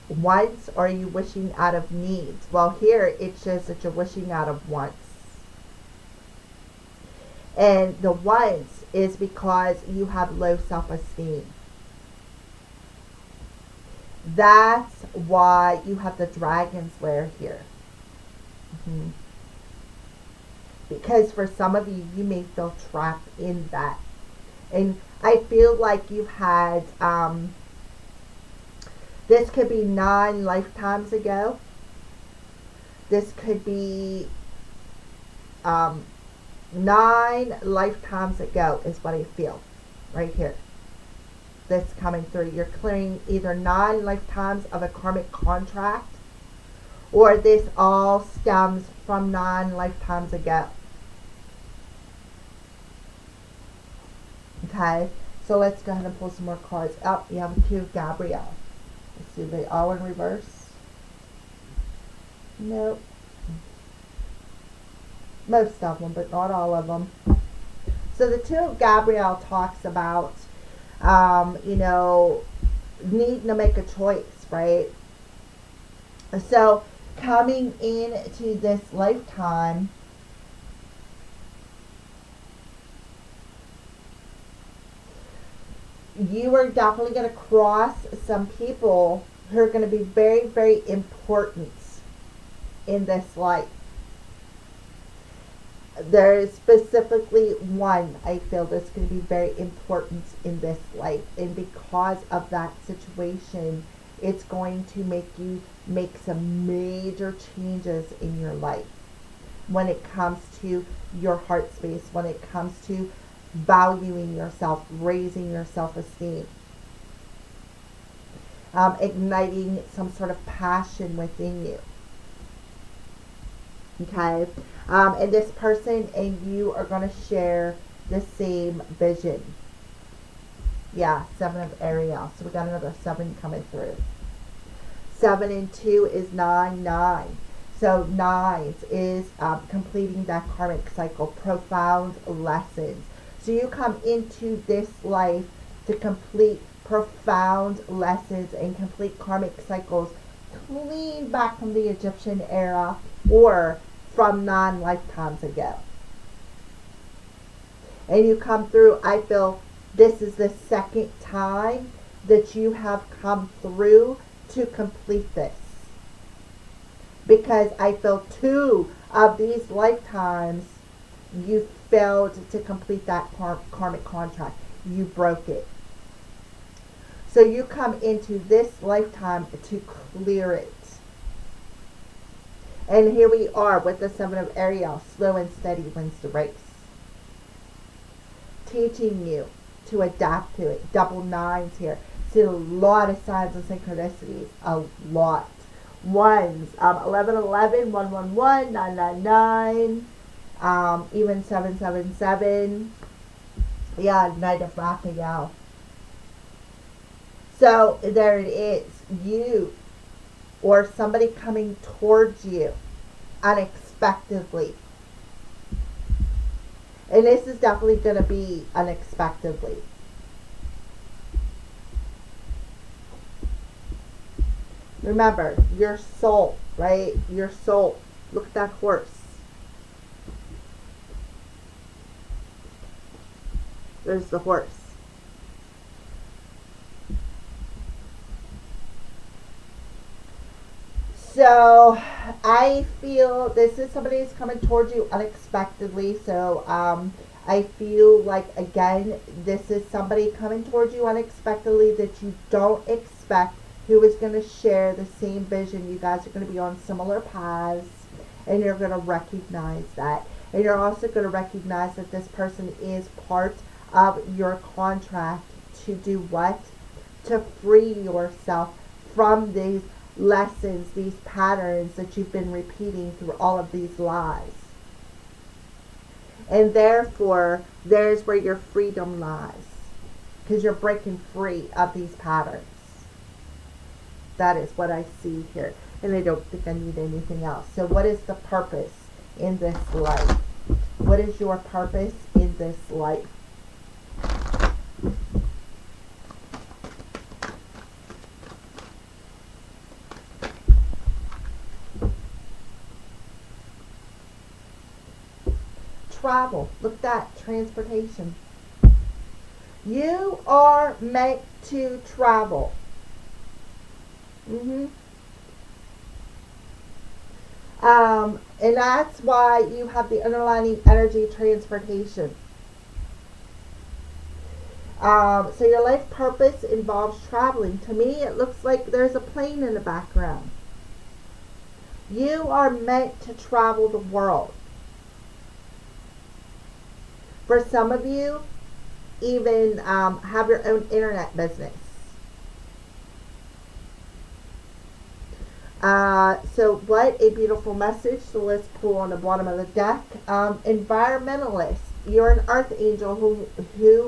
wants, or are you wishing out of needs? Well, here it shows that you're wishing out of wants. And the wants is because you have low self-esteem. That's why you have the dragon's lair here. Because for some of you, you may feel trapped in that. And I feel like you've had, this could be 9 lifetimes ago. This could be 9 lifetimes ago is what I feel right here. This coming through. You're clearing either 9 lifetimes of a karmic contract, or this all stems from 9 lifetimes ago. Okay, so let's go ahead and pull some more cards. Oh, you have a 2 of Gabrielle. Let's see, they all in reverse. Nope. Most of them, but not all of them. So the 2 of Gabrielle talks about, you know, needing to make a choice, right? So coming into this lifetime, you are definitely going to cross some people who are going to be very, very important in this life. There is specifically one I feel that's going to be very important in this life, and because of that situation, it's going to make you make some major changes in your life when it comes to your heart space, when it comes to valuing yourself, raising your self-esteem, igniting some sort of passion within you. Okay, and this person and you are going to share the same vision. Yeah, 7 of Ariel. So we got another 7 coming through. 7 and 2 is 9, 9. So 9 is completing that karmic cycle, profound lessons. So you come into this life to complete profound lessons and complete karmic cycles, clean back from the Egyptian era or from 9 lifetimes ago. And you come through, I feel this is the second time that you have come through to complete this. Because I feel 2 of these lifetimes you failed to complete that karmic contract. You broke it. So you come into this lifetime to clear it. And here we are with the 7 of Ariel. Slow and steady wins the race. Teaching you to adapt to it. Double 9s here. See a lot of signs and synchronicities. A lot. 1s. 11, 11, 1, 1, 1, 9, 9, 9. Even 7, 7, 7. Yeah, Knight of Raphael. So there it is. You or somebody coming towards you unexpectedly. And this is definitely going to be unexpectedly. Remember, your soul, right? Your soul. Look at that horse. There's the horse. So I feel this is somebody who's coming towards you unexpectedly. So I feel like, again, this is somebody coming towards you unexpectedly that you don't expect, who is going to share the same vision. You guys are going to be on similar paths, and you're going to recognize that. And you're also going to recognize that this person is part of your contract to do what? To free yourself from these lessons, these patterns that you've been repeating through all of these lies. And therefore, there's where your freedom lies, because you're breaking free of these patterns. That is what I see here. And I don't think I need anything else. So what is the purpose in this life? What is your purpose in this life? Travel. Look at that. Transportation. You are meant to travel. And that's why you have the underlying energy transportation. So your life purpose involves traveling. To me, it looks like there's a plane in the background. You are meant to travel the world. For some of you, even have your own internet business. So what a beautiful message. So let's pull on the bottom of the deck. Environmentalist. You're an earth angel who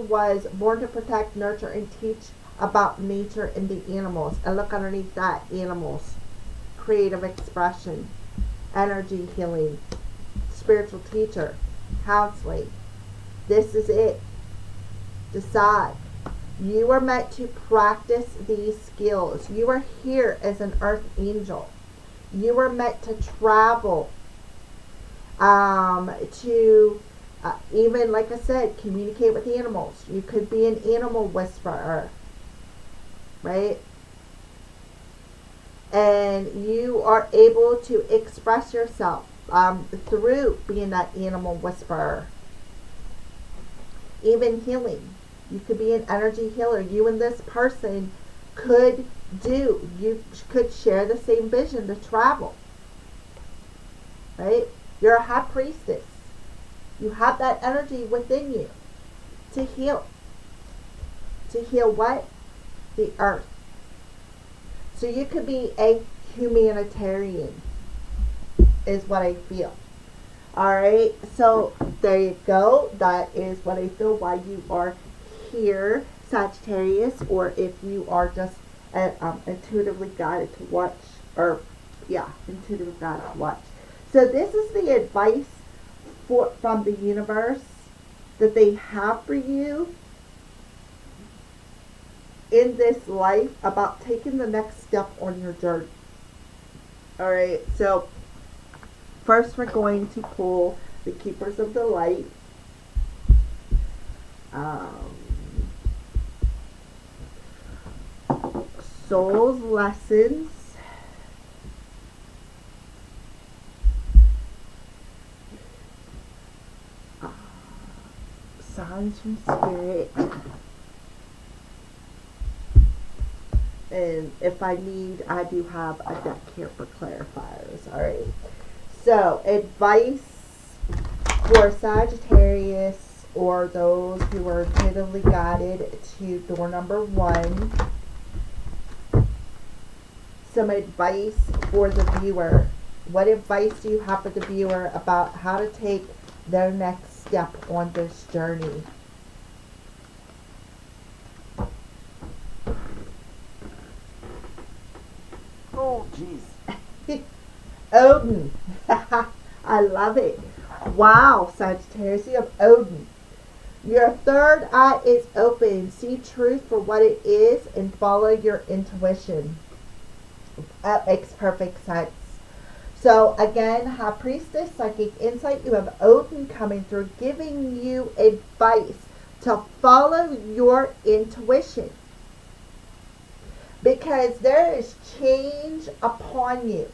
was born to protect, nurture, and teach about nature and the animals. And look underneath that, animals. Creative expression, energy healing, spiritual teacher, counseling. This is it. Decide. You are meant to practice these skills. You are here as an earth angel. You are meant to travel, to even, like I said, communicate with animals. You could be an animal whisperer, right? And you are able to express yourself through being that animal whisperer. Even healing. You could be an energy healer. You and this person you could share the same vision to travel. Right? You're a high priestess. You have that energy within you to heal. To heal what? The earth. So you could be a humanitarian, is what I feel. Alright, so there you go. That is what I feel why you are here, Sagittarius, or if you are just intuitively guided to watch, intuitively guided to watch. So this is the advice from the universe that they have for you in this life about taking the next step on your journey. Alright, so first we're going to pull the Keepers of the Light. Soul's Lessons. Signs from Spirit. And if I need, I do have a deck here for clarifiers. Alright. So, advice for Sagittarius or those who are intuitively guided to door number 1. Some advice for the viewer. What advice do you have for the viewer about how to take their next step on this journey? Oh, jeez. Odin. I love it. Wow, Sagittarius, you have Odin. Your third eye is open. See truth for what it is and follow your intuition. That makes perfect sense. So again, High Priestess, Psychic Insight, you have Odin coming through, giving you advice to follow your intuition. Because there is change upon you.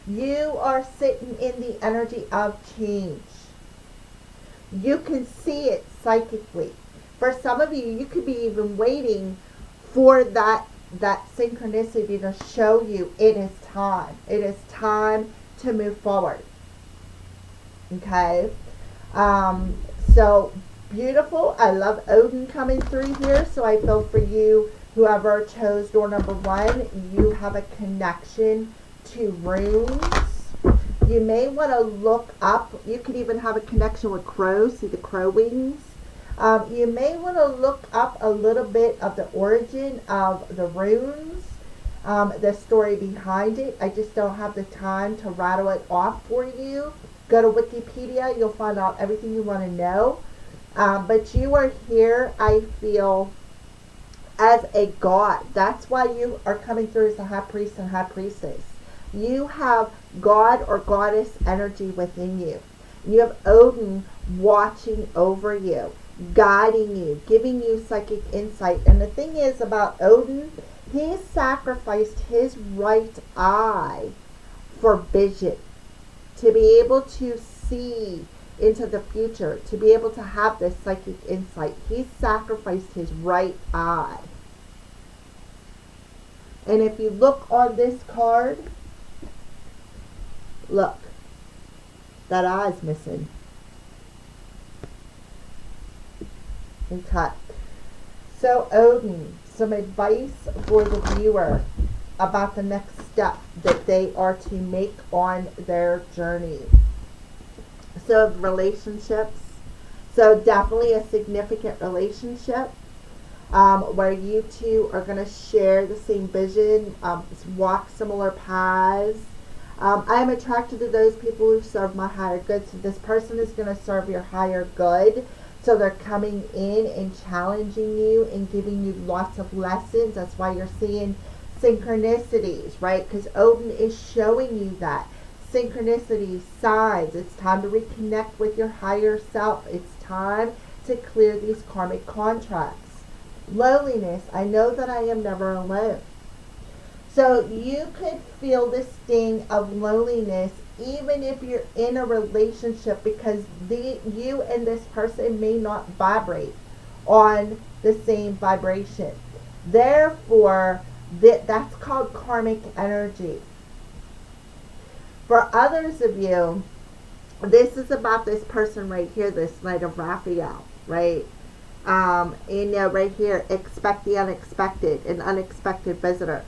You are sitting in the energy of change. You can see it psychically. For some of you, you could be even waiting for that synchronicity to show you it is time. It is time to move forward. Okay? So beautiful. I love Odin coming through here. So I feel for you, whoever chose door number 1, you have a connection to runes. You may want to look up. You could even have a connection with crows. See the crow wings? You may want to look up a little bit of the origin of the runes, the story behind it. I just don't have the time to rattle it off for you. Go to Wikipedia. You'll find out everything you want to know. But you are here, I feel, as a god. That's why you are coming through as a high priest and high priestess. You have god or goddess energy within you. You have Odin watching over you, guiding you, giving you psychic insight. And the thing is about Odin, he sacrificed his right eye for vision, to be able to see into the future, to be able to have this psychic insight. He sacrificed his right eye. And if you look on this card, Look, that eye's missing. Okay. So Odin, some advice for the viewer about the next step that they are to make on their journey. So relationships. So definitely a significant relationship where you two are going to share the same vision, walk similar paths. I am attracted to those people who serve my higher good. So this person is going to serve your higher good. So they're coming in and challenging you and giving you lots of lessons. That's why you're seeing synchronicities, right? Because Odin is showing you that. Synchronicities, signs. It's time to reconnect with your higher self. It's time to clear these karmic contracts. Loneliness. I know that I am never alone. So you could feel this sting of loneliness even if you're in a relationship, because you and this person may not vibrate on the same vibration. Therefore, that's called karmic energy. For others of you, this is about this person right here, this Knight of Raphael, right? Right here, expect the unexpected, an unexpected visitor.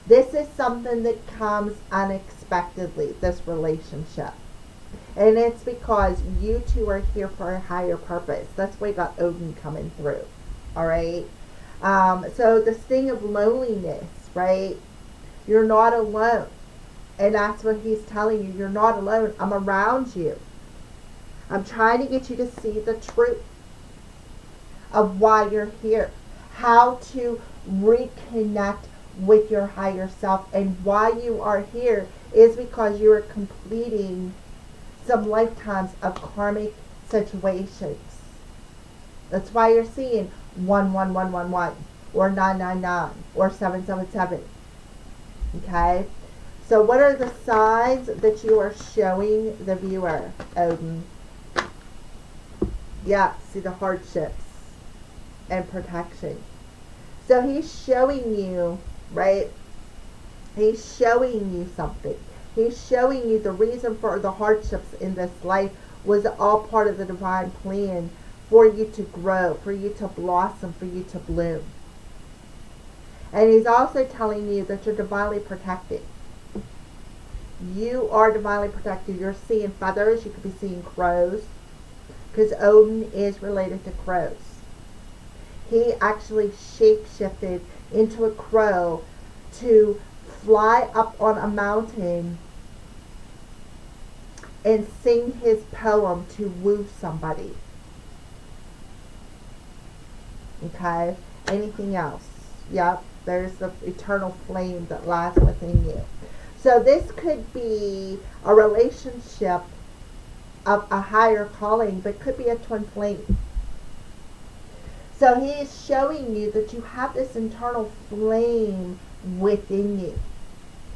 This is something that comes unexpectedly, this relationship. And it's because you two are here for a higher purpose. That's why you got Odin coming through. All right? So the sting of loneliness, right? You're not alone. And that's what he's telling you. You're not alone. I'm around you. I'm trying to get you to see the truth of why you're here. How to reconnect with your higher self, and why you are here is because you are completing some lifetimes of karmic situations. That's why you're seeing 11111 or 999 or 777. Okay? So what are the signs that you are showing the viewer, Odin? Yeah, see the hardships and protection. So he's showing you, right? He's showing you something. He's showing you the reason for the hardships in this life was all part of the divine plan for you to grow, for you to blossom, for you to bloom. And he's also telling you that you're divinely protected. You are divinely protected. You're seeing feathers. You could be seeing crows, because Odin is related to crows. He actually shape-shifted into a crow to fly up on a mountain and sing his poem to woo somebody. Okay? Anything else? Yep. There's the eternal flame that lies within you. So this could be a relationship of a higher calling, but could be a twin flame. So he is showing you that you have this internal flame within you.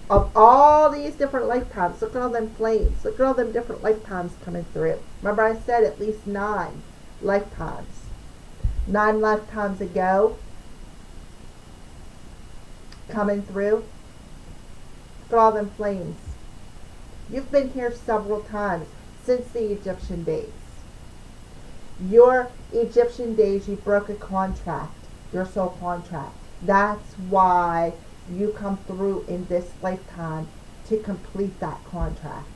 Of all these different lifetimes, look at all them flames. Look at all them different lifetimes coming through. Remember I said at least 9 lifetimes. 9 lifetimes ago, coming through. Look at all them flames. You've been here several times since the Egyptian days. Your Egyptian days, you broke a contract, your soul contract. That's why you come through in this lifetime to complete that contract.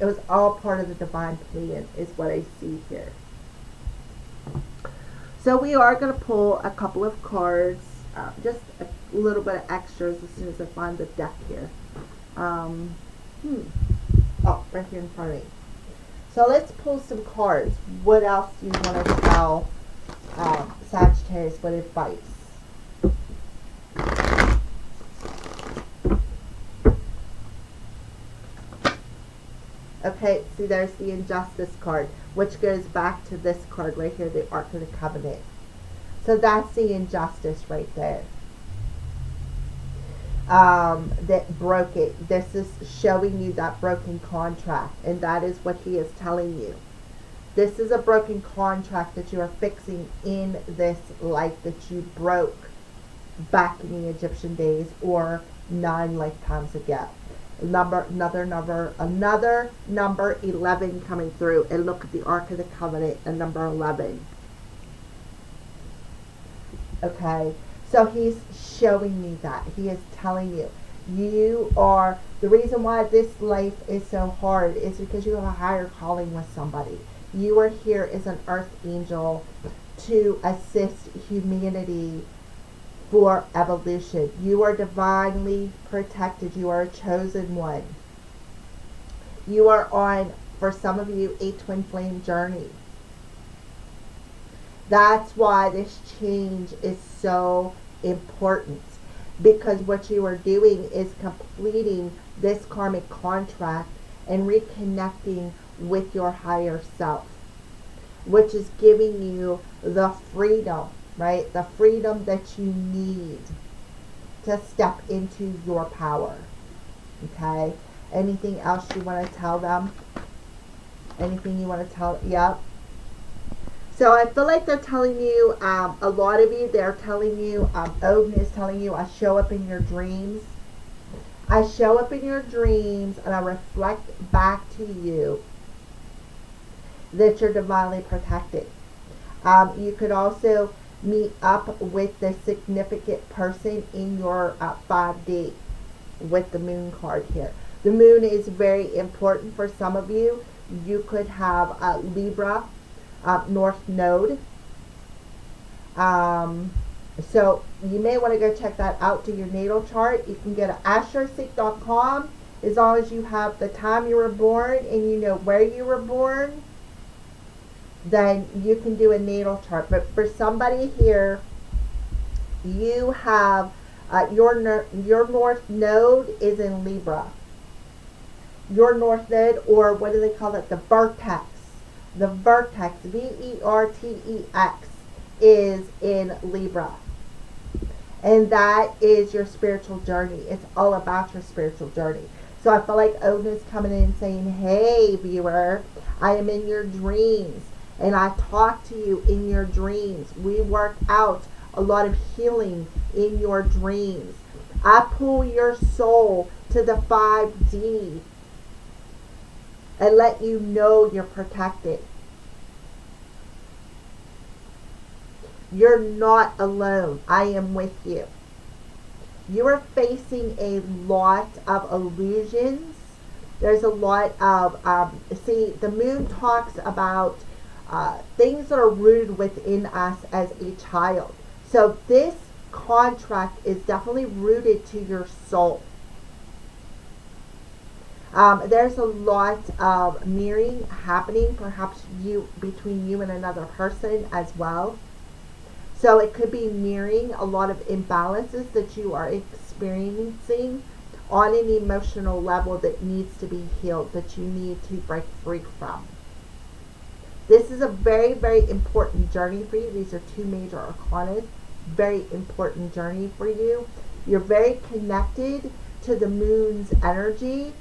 It was all part of the divine plan, is what I see here. So we are going to pull a couple of cards, just a little bit of extras as soon as I find the deck here. Oh, right here in front of me. So let's pull some cards. What else do you want to tell Sagittarius? What advice? Okay, see there's the Injustice card, which goes back to this card right here, the Ark of the Covenant. So that's the injustice right there. That broke it. This is showing you that broken contract, and that is what he is telling you. This is a broken contract that you are fixing in this life that you broke back in the Egyptian days or 9 lifetimes ago. Another number 11 coming through. And look at the Ark of the Covenant and number 11. Okay, so he's showing me that. He is telling you, you are, the reason why this life is so hard is because you have a higher calling with somebody. You are here as an earth angel to assist humanity for evolution. You are divinely protected. You are a chosen one. You are on, for some of you, a twin flame journey. That's why this change is so important, because what you are doing is completing this karmic contract and reconnecting with your higher self, which is giving you the freedom, right? The freedom that you need to step into your power. Okay? Anything else you want to tell them? Anything you want to tell? Yep. So I feel like they're telling you, a lot of you, they're telling you, Odin is telling you, I show up in your dreams. I show up in your dreams and I reflect back to you that you're divinely protected. You could also meet up with the significant person in your 5D with the moon card here. The moon is very important for some of you. You could have Libra, North Node. So you may want to go check that out to your natal chart. You can go to astroseek.com as long as you have the time you were born and you know where you were born. Then you can do a natal chart. But for somebody here, you have your North Node is in Libra. Your North Node, or what do they call it? The vertex. The vertex, V-E-R-T-E-X, is in Libra. And that is your spiritual journey. It's all about your spiritual journey. So I feel like Odin is coming in and saying, hey, viewer, I am in your dreams. And I talk to you in your dreams. We work out a lot of healing in your dreams. I pull your soul to the 5D and let you know you're protected. You're not alone. I am with you. You are facing a lot of illusions. There's a lot of, see, the moon talks about things that are rooted within us as a child. So this contract is definitely rooted to your soul. There's a lot of mirroring happening, perhaps between you and another person as well. So it could be mirroring a lot of imbalances that you are experiencing on an emotional level that needs to be healed, that you need to break free from. This is a very, very important journey for you. These are two major arcana. Very important journey for you. You're very connected to the moon's energy.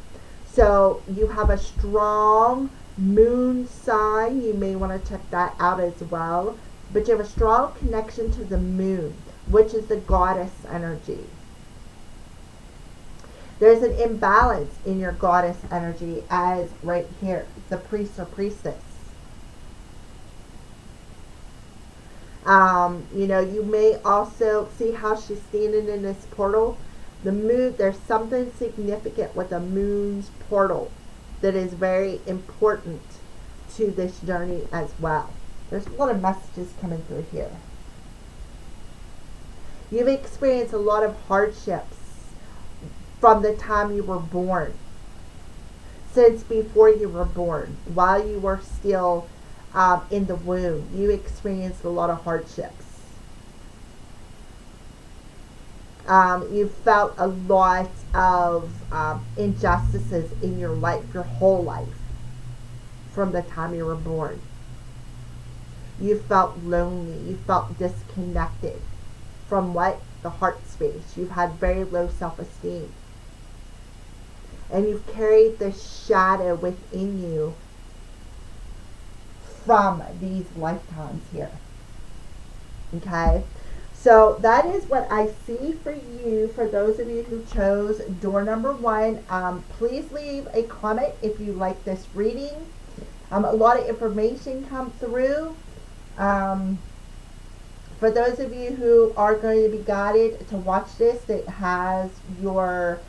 So you have a strong moon sign. You may want to check that out as well. But you have a strong connection to the moon, which is the goddess energy. There's an imbalance in your goddess energy as right here, the priest or priestess. You may also see how she's standing in this portal. The moon, there's something significant with the moon's portal that is very important to this journey as well. There's a lot of messages coming through here. You've experienced a lot of hardships from the time you were born. Since before you were born, while you were still in the womb, you experienced a lot of hardships. You felt a lot of injustices in your life, your whole life, from the time you were born. You felt lonely. You felt disconnected from what? The heart space. You've had very low self-esteem. And you've carried the shadow within you from these lifetimes here. Okay? So that is what I see for you, for those of you who chose door number 1. Please leave a comment if you like this reading. A lot of information comes through. For those of you who are going to be guided to watch this, that has your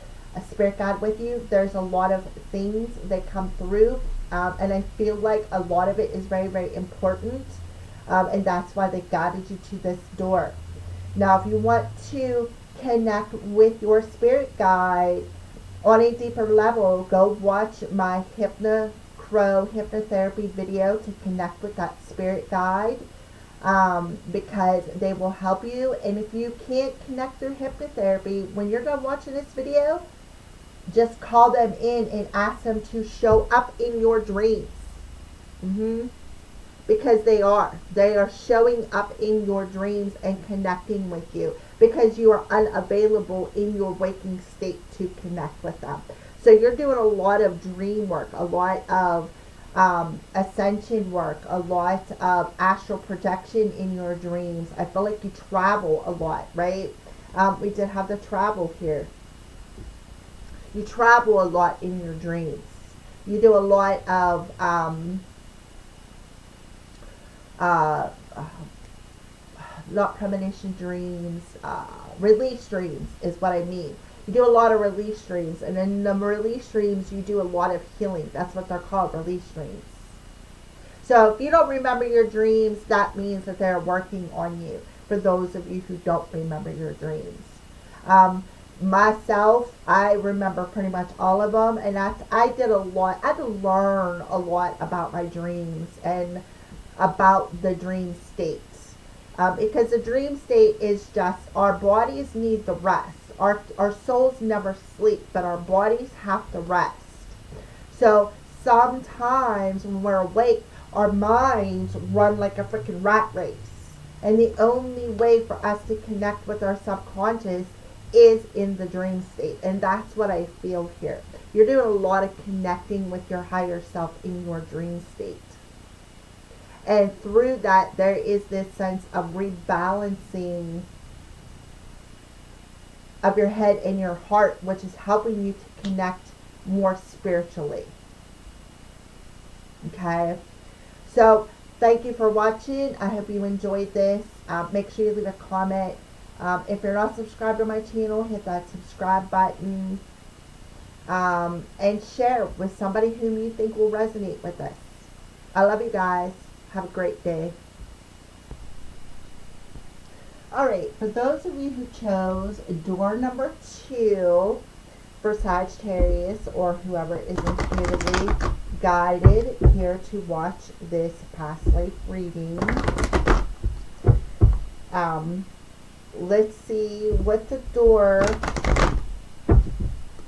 spirit guide with you, there's a lot of things that come through. And I feel like a lot of it is very, very important. And that's why they guided you to this door. Now, if you want to connect with your spirit guide on a deeper level, go watch my Hypnocrow hypnotherapy video to connect with that spirit guide, because they will help you. And if you can't connect through hypnotherapy, when you're done watching this video, just call them in and ask them to show up in your dreams. Because they are showing up in your dreams and connecting with you, because you are unavailable in your waking state to connect with them. So you're doing a lot of dream work, a lot of ascension work, a lot of astral projection in your dreams. I feel like you travel a lot, right? We did have the travel here. You travel a lot in your dreams. You do a lot of not premonition dreams, release dreams is what I mean. You do a lot of release dreams, and in the release dreams you do a lot of healing. That's what they're called, release dreams. So if you don't remember your dreams, that means that they're working on you, for those of you who don't remember your dreams. Myself, I remember pretty much all of them, and I did a lot. I had to learn a lot about my dreams and about the dream states, because the dream state is just, our bodies need the rest. Our souls never sleep, but our bodies have to rest. So sometimes when we're awake, our minds run like a freaking rat race, and the only way for us to connect with our subconscious is in the dream state. And that's what I feel here. You're doing a lot of connecting with your higher self in your dream state. And through that, there is this sense of rebalancing of your head and your heart, which is helping you to connect more spiritually. Okay? So, thank you for watching. I hope you enjoyed this. Make sure you leave a comment. If you're not subscribed to my channel, hit that subscribe button. And share with somebody whom you think will resonate with this. I love you guys. Have a great day. Alright, for those of you who chose door number 2 for Sagittarius, or whoever is intuitively guided here to watch this past life reading, let's see what the door,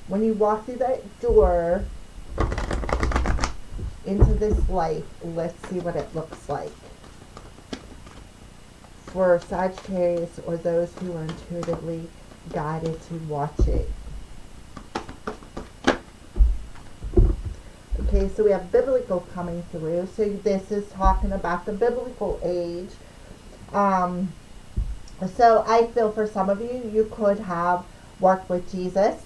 when you walk through that door into this life, let's see what it looks like for Sagittarius, or those who are intuitively guided to watch it. Okay, so we have biblical coming through. So this is talking about the biblical age. So I feel for some of you, you could have worked with Jesus.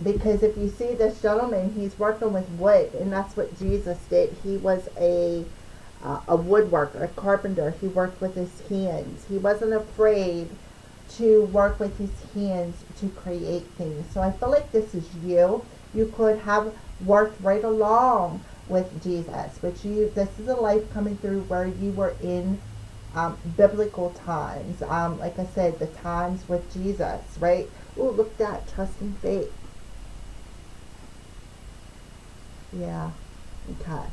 Because if you see this gentleman, he's working with wood, and that's what Jesus did. He was a woodworker, a carpenter. He worked with his hands. He wasn't afraid to work with his hands to create things. So I feel like this is you. You could have worked right along with Jesus, but this is a life coming through where you were in biblical times. Like I said, the times with Jesus, right? Oh, look at that, trust and faith. Yeah, okay.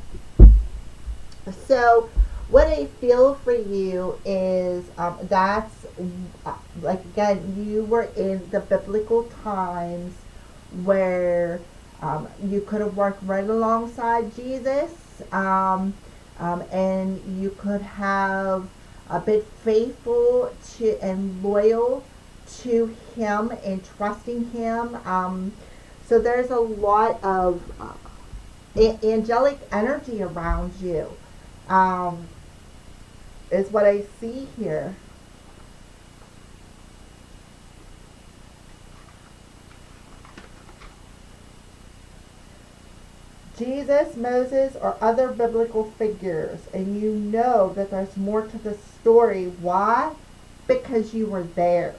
So what I feel for you is that's like, again, you were in the biblical times where you could have worked right alongside Jesus, and you could have been faithful to and loyal to him and trusting him. So there's a lot of angelic energy around you. is what I see here. Jesus, Moses, or other biblical figures, and you know that there's more to the story. Why? Because you were there.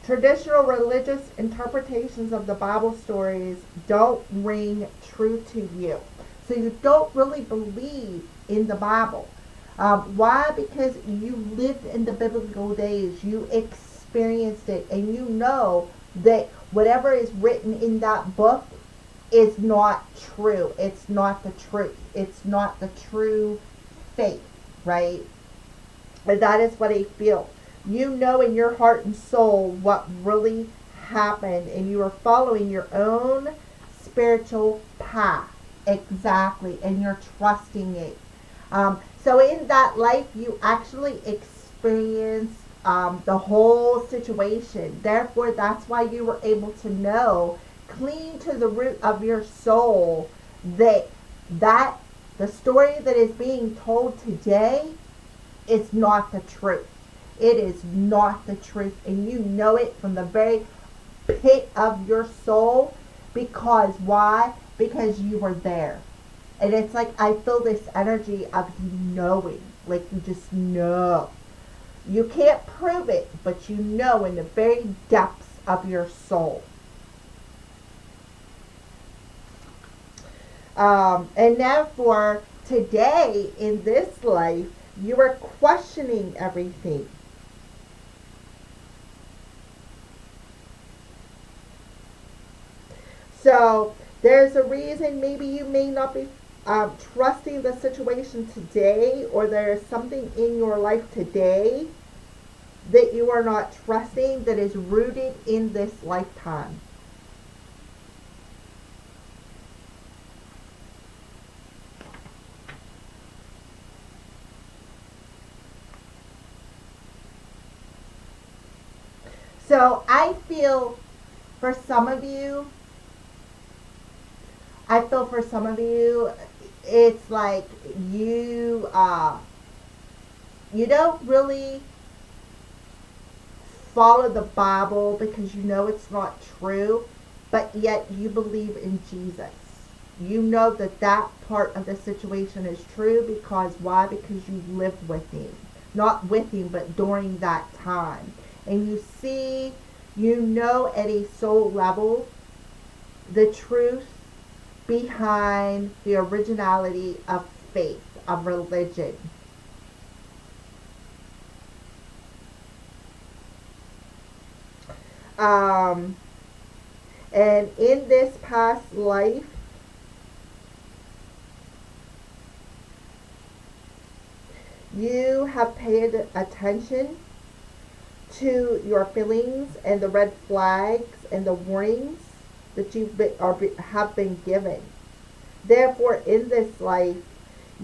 Traditional religious interpretations of the Bible stories don't ring true to you. So you don't really believe in the Bible. Why? Because you lived in the biblical days. You experienced it. And you know that whatever is written in that book is not true. It's not the truth. It's not the true faith, right? And that is what I feel. You know in your heart and soul what really happened. And you are following your own spiritual path. Exactly. And you're trusting it. So in that life, you actually experienced the whole situation. Therefore, that's why you were able to know, clean to the root of your soul, that the story that is being told today is not the truth. It is not the truth. And you know it from the very pit of your soul. Because why? Because you were there. And it's like I feel this energy of you knowing. Like you just know. You can't prove it, but you know in the very depths of your soul. And now for today in this life, you are questioning everything. So there's a reason maybe you may not be trusting the situation today, or there's something in your life today that you are not trusting that is rooted in this lifetime. So I feel for some of you, it's like you don't really follow the Bible because you know it's not true, but yet you believe in Jesus. You know that part of the situation is true because why? Because you lived with him. Not with him, but during that time. And you see, you know at a soul level the truth behind the originality of faith, of religion. And in this past life, you have paid attention to your feelings and the red flags and the warnings that have been given. Therefore, in this life,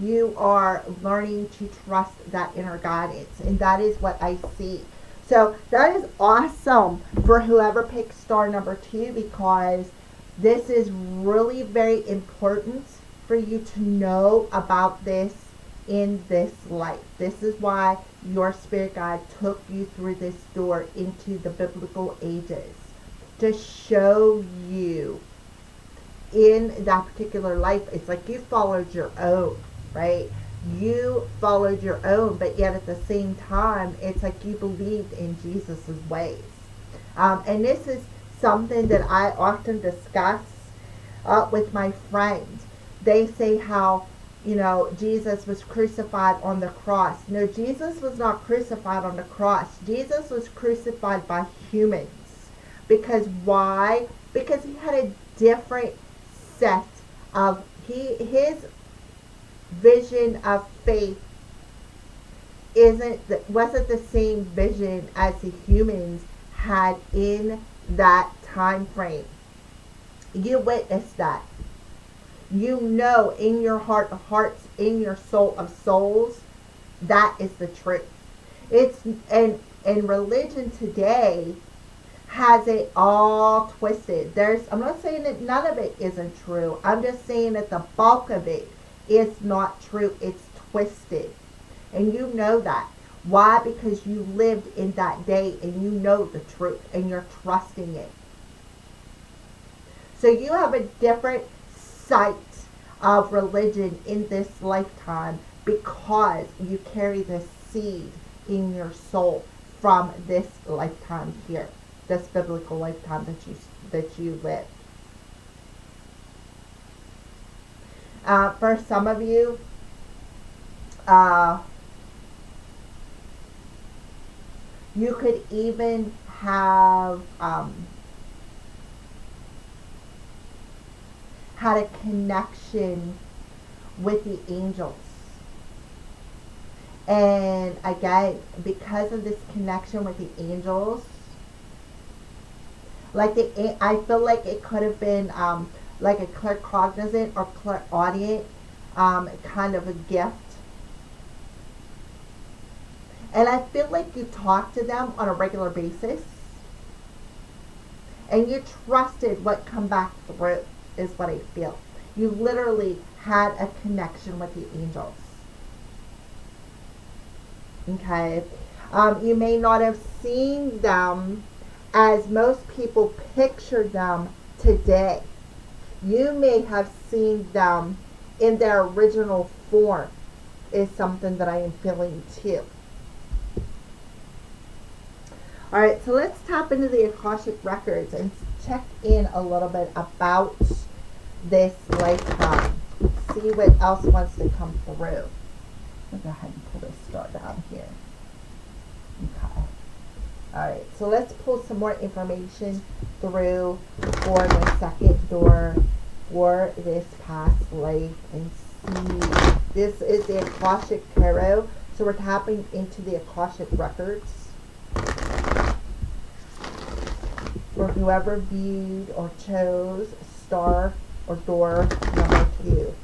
you are learning to trust that inner guidance. And that is what I see. So that is awesome for whoever picks star number 2, because this is really very important for you to know about this in this life. This is why your spirit guide took you through this door into the biblical ages, to show you in that particular life. It's like you followed your own, right? You followed your own, but yet at the same time, it's like you believed in Jesus's ways. And this is something that I often discuss with my friends. They say how, Jesus was crucified on the cross. No, Jesus was not crucified on the cross. Jesus was crucified by humans. Because why? Because he had a different set of, his vision of faith wasn't the same vision as the humans had in that time frame. You witnessed that. You know in your heart of hearts, in your soul of souls, that is the truth. And religion today has it all twisted. I'm not saying that none of it isn't true. I'm just saying that the bulk of it is not true. It's twisted. And you know that. Why? Because you lived in that day and you know the truth and you're trusting it. So you have a different sight of religion in this lifetime because you carry this seed in your soul from this lifetime here, this biblical lifetime that you lived. For some of you, you could even have had a connection with the angels. And again, because of this connection with the angels, I feel like it could have been like a claircognizant or clairaudient kind of a gift. And I feel like you talk to them on a regular basis and you trusted what come back through, is what I feel. You literally had a connection with the angels. Okay. You may not have seen them as most people picture them today. You may have seen them in their original form, is something that I am feeling too. Alright, so let's tap into the Akashic Records and check in a little bit about this lifetime. See what else wants to come through. I'll go ahead and pull this star down here. Okay. Alright, so let's pull some more information through for the second door for this past life and see. This is the Akashic Tarot, so we're tapping into the Akashic Records. For whoever viewed or chose star or door number 2.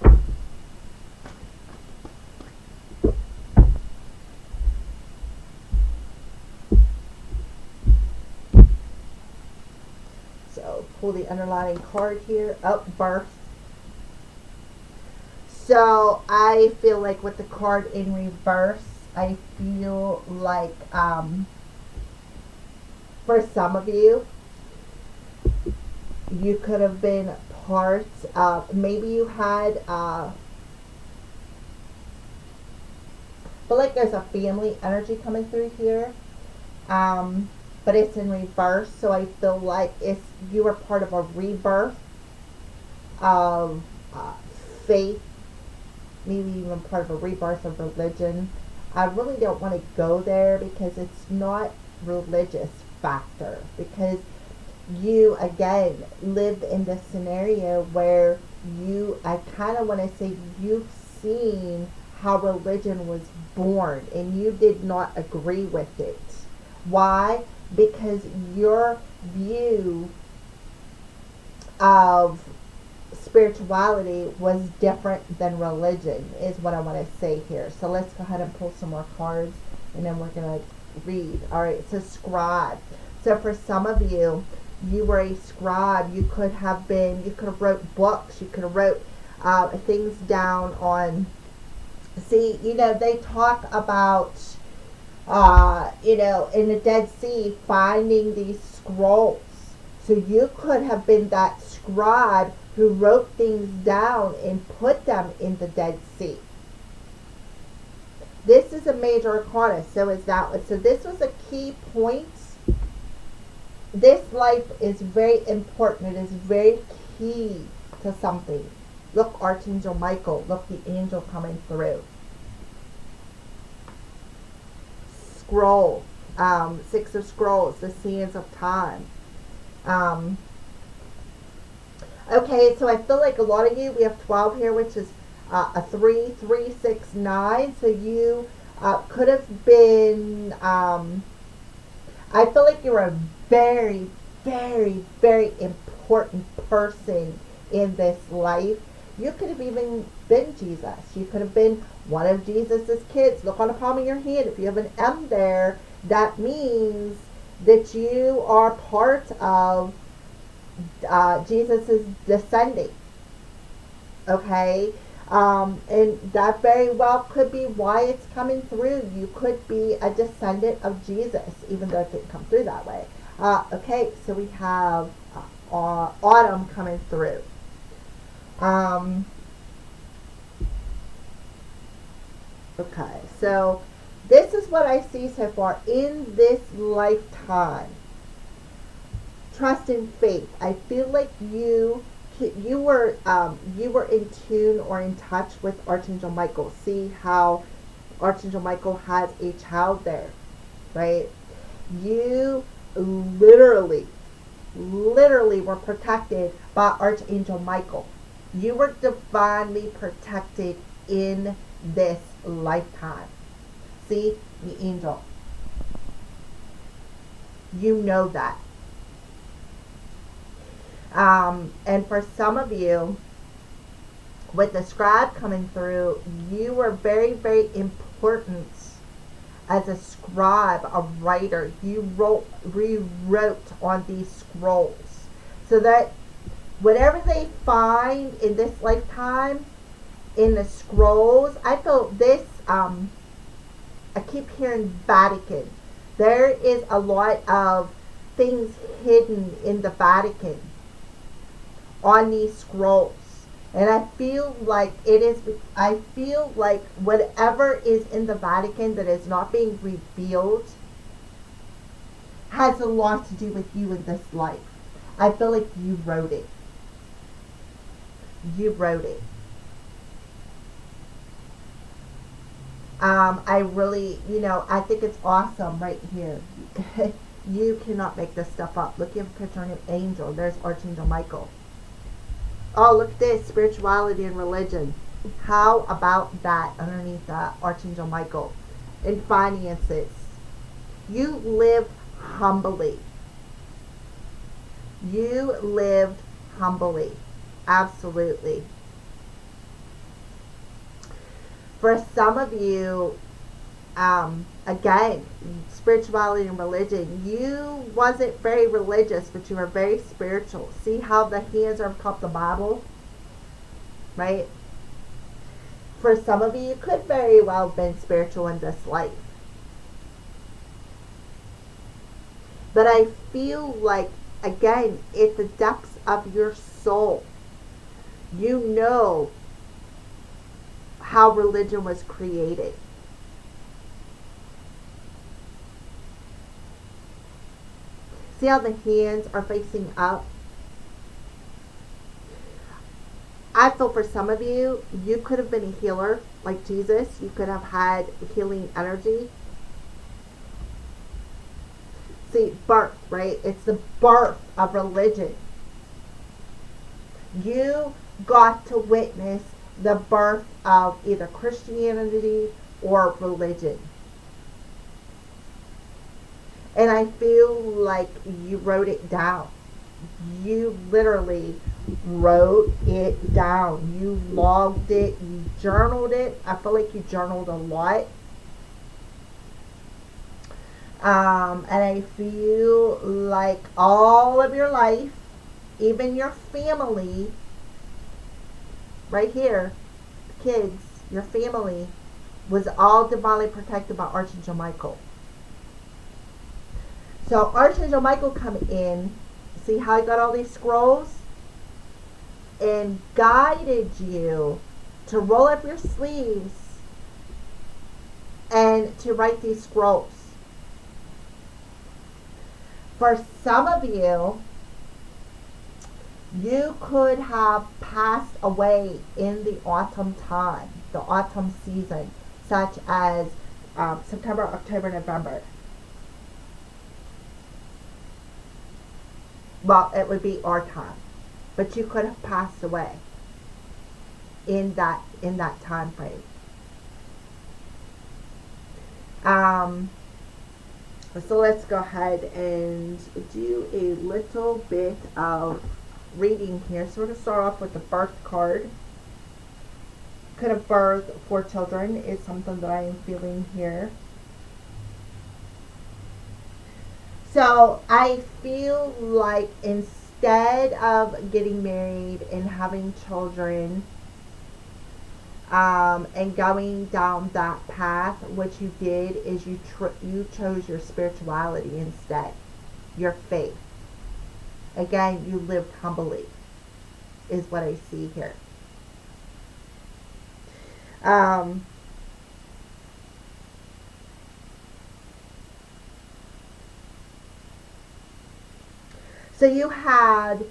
So pull the underlying card here. Birth. So I feel like with the card in reverse, I feel like for some of you, you could have been part of, maybe you had, but like there's a family energy coming through here, but it's in reverse, so I feel like you were part of a rebirth of faith, maybe even part of a rebirth of religion. I really don't want to go there because it's not religious factor, because you again live in this scenario where I kind of want to say you've seen how religion was born and you did not agree with it. Why? Because your view of spirituality was different than religion, is what I want to say here. So let's go ahead and pull some more cards and then we're going to read. Alright, so scribe. So for some of you, you were a scribe. You could have wrote books. You could have wrote things down on, see, they talk about, in the Dead Sea, finding these scrolls. So you could have been that scribe who wrote things down and put them in the Dead Sea. This is a major arcana, so is that one. So this was a key point. This life is very important. It is very key to something. Look, Archangel Michael. Look, the angel coming through. Scroll. 6 of Scrolls. The Sands of Time. Okay, so I feel like a lot of you, we have 12 here, which is a 3, 3, 6, 9. So you could have been, I feel like you're a very, very, very important person in this life. You could have even been Jesus. You could have been one of Jesus's kids. Look on the palm of your hand. If you have an M there, that means that you are part of Jesus' descending. Okay? And that very well could be why it's coming through. You could be a descendant of Jesus, even though it didn't come through that way. Okay, so we have autumn coming through. Okay, so this is what I see so far in this lifetime. Trust and faith. I feel like you were in tune or in touch with Archangel Michael. See how Archangel Michael has a child there, right? You literally were protected by Archangel Michael. You were divinely protected in this lifetime. See, the angel. You know that. And for some of you, with the scribe coming through, you were very, very important as a scribe, a writer. You rewrote on these scrolls. So that whatever they find in this lifetime, in the scrolls, I feel this, I keep hearing Vatican. There is a lot of things hidden in the Vatican on these scrolls. And I feel like whatever is in the Vatican that is not being revealed has a lot to do with you in this life. I feel like you wrote it. You wrote it. I really, I think it's awesome right here. You cannot make this stuff up. Look at the picture of an angel. There's Archangel Michael. Oh, look at this, spirituality and religion. How about that underneath Archangel Michael? And finances. You live humbly. You lived humbly. Absolutely. For some of you, again, spirituality and religion, you wasn't very religious, but you were very spiritual. See how the hands are cupped the Bible? Right? For some of you could very well have been spiritual in this life. But I feel like, again, at the depths of your soul, you know how religion was created. See how the hands are facing up? I feel for some of you, you could have been a healer like Jesus. You could have had healing energy. See, birth, right? It's the birth of religion. You got to witness the birth of either Christianity or religion. And I feel like you wrote it down. You literally wrote it down. You logged it. You journaled it. I feel like you journaled a lot. And I feel like all of your life, even your family, right here, kids, your family, was all divinely protected by Archangel Michael. So Archangel Michael come in, see how he got all these scrolls? And guided you to roll up your sleeves and to write these scrolls. For some of you, you could have passed away in the autumn time, the autumn season, such as September, October, November. Well, it would be our time, but you could have passed away in that time frame. So let's go ahead and do a little bit of reading here. So we're going to start off with the birth card. Could have birth for children is something that I am feeling here. So I feel like instead of getting married and having children, and going down that path, what you did is you chose your spirituality instead, your faith. Again, you lived humbly, is what I see here. So you had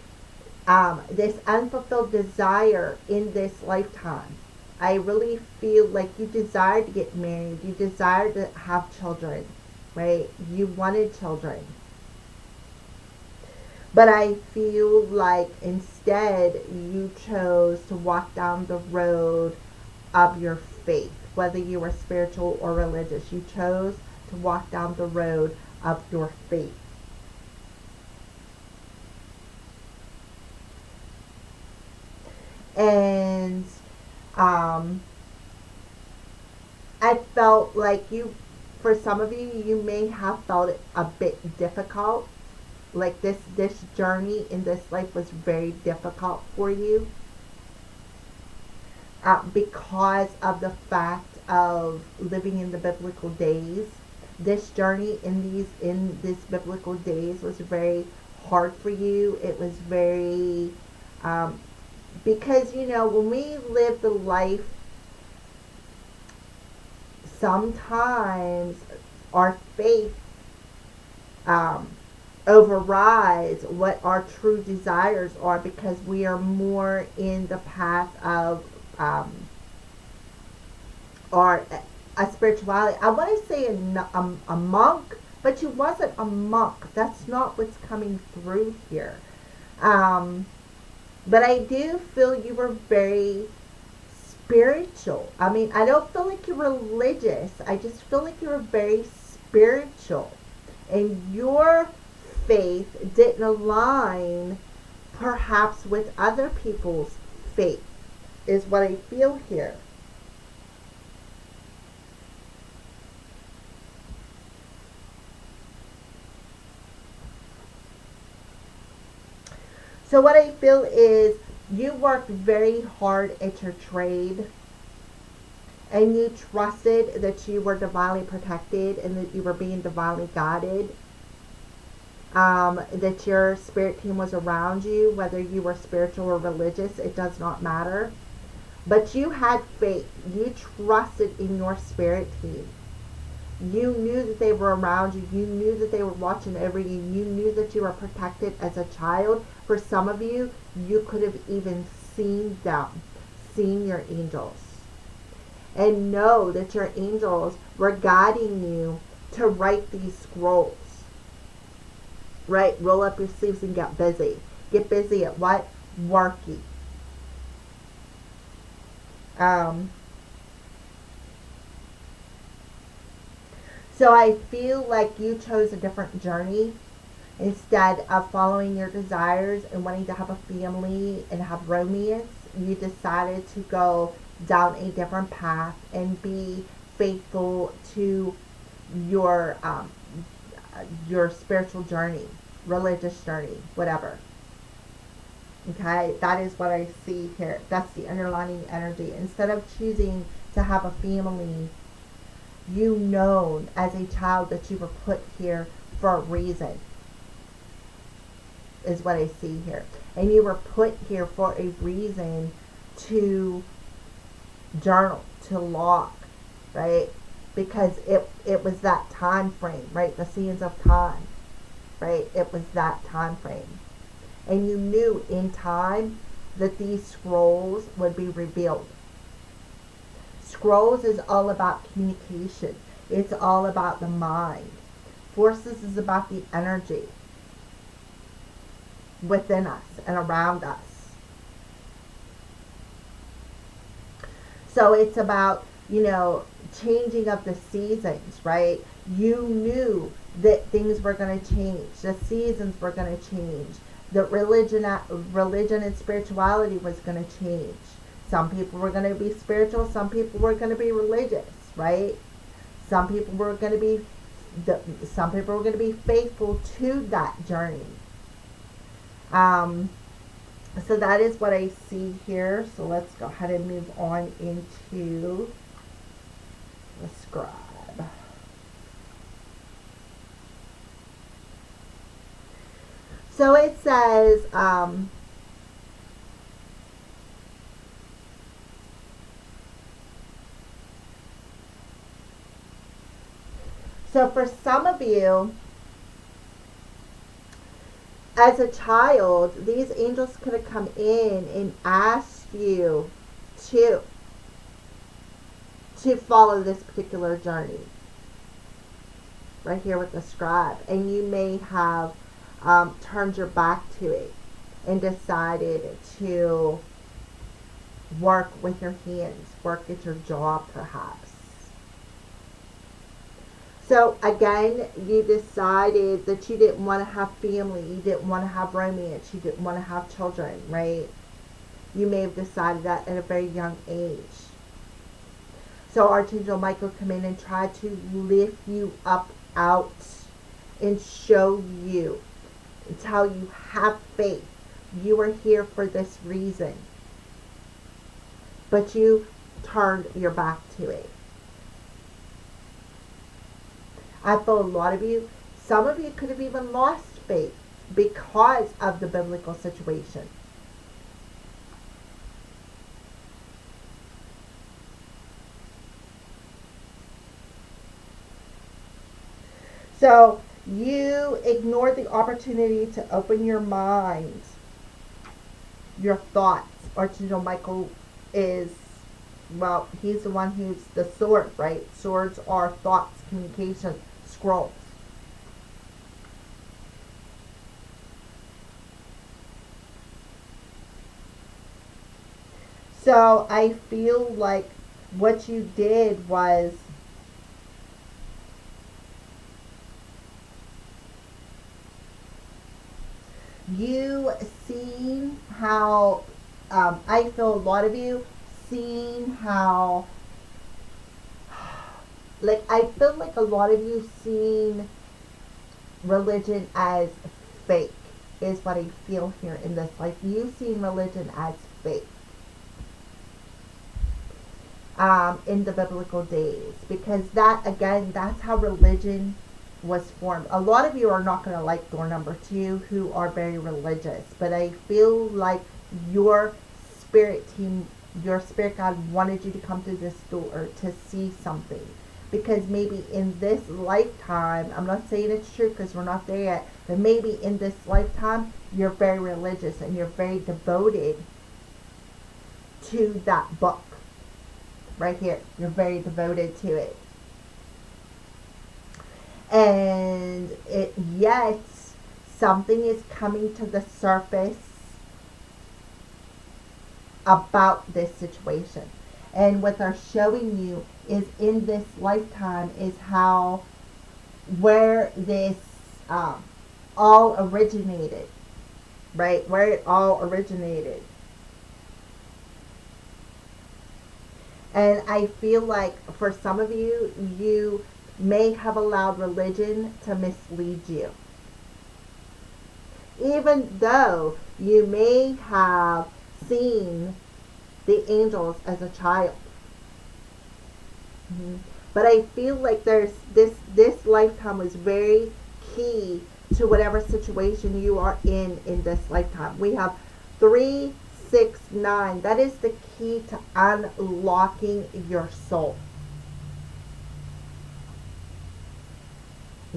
this unfulfilled desire in this lifetime. I really feel like you desired to get married. You desired to have children, right? You wanted children. But I feel like instead you chose to walk down the road of your faith, whether you were spiritual or religious. You chose to walk down the road of your faith. And I felt like for some of you, you may have felt it a bit difficult. Like this journey in this life was very difficult for you. Because of the fact of living in the biblical days. This journey in this biblical days was very hard for you. It was very, because, when we live the life, sometimes our faith overrides what our true desires are, because we are more in the path of a spirituality. I want to say a monk, but you wasn't a monk. That's not what's coming through here. But I do feel you were very spiritual. I mean, I don't feel like you're religious. I just feel like you were very spiritual. And your faith didn't align perhaps with other people's faith, is what I feel here. So what I feel is you worked very hard at your trade, and you trusted that you were divinely protected and that you were being divinely guided. That your spirit team was around you, whether you were spiritual or religious, it does not matter. But you had faith. You trusted in your spirit team. You knew that they were around you. You knew that they were watching over you. You knew that you were protected as a child. For some of you, you could have even seen them, seen your angels. And know that your angels were guiding you to write these scrolls. Right? Roll up your sleeves and get busy. Get busy at what? Working. So I feel like you chose a different journey. Instead of following your desires and wanting to have a family and have romance, you decided to go down a different path and be faithful to your spiritual journey, religious journey, whatever. Okay, that is what I see here. That's the underlying energy. Instead of choosing to have a family, you known as a child that you were put here for a reason, is what I see here. And you were put here for a reason to journal, to log, right? Because it was that time frame, right? The seasons of time, right? It was that time frame. And you knew in time that these scrolls would be revealed. Scrolls is all about communication. It's all about the mind. Forces is about the energy within us and around us. So it's about, changing of the seasons, right? You knew that things were going to change. The seasons were going to change. The religion and spirituality was going to change. Some people were going to be spiritual. Some people were going to be religious, right? Some people were going to be some people are going to be faithful to that journey. So that is what I see here. So let's go ahead and move on into the scribe. So it says, so for some of you, as a child, these angels could have come in and asked you to follow this particular journey. Right here with the scribe. And you may have turned your back to it and decided to work with your hands, work at your job perhaps. So again, you decided that you didn't want to have family, you didn't want to have romance, you didn't want to have children, right? You may have decided that at a very young age. So Archangel Michael come in and try to lift you up out and show you and tell you, have faith. You are here for this reason. But you turned your back to it. I feel a lot of you, some of you could have even lost faith because of the biblical situation. So you ignored the opportunity to open your mind, your thoughts. Archangel Michael is, well, he's the one who's the sword, right? Swords are thoughts, communication, scrolls. So I feel like what you did was you seen how, I feel a lot of you seen how, like, I feel like a lot of you seen religion as fake, is what I feel here in this. Like, you seen religion as fake. In the biblical days. Because that, again, that's how religion was formed. A lot of you are not going to like door number 2 who are very religious. But I feel like your spirit team, your spirit guide wanted you to come through this door to see something. Because maybe in this lifetime, I'm not saying it's true because we're not there yet, but maybe in this lifetime, you're very religious and you're very devoted to that book. Right here, you're very devoted to it. And yet, something is coming to the surface about this situation. And what they're showing you is in this lifetime is how, where this all originated, right? Where it all originated. And I feel like for some of you, you may have allowed religion to mislead you. Even though you may have seen the angels as a child. Mm-hmm. But I feel like there's this lifetime was very key to whatever situation you are in this lifetime. We have 3, 6, 9. That is the key to unlocking your soul.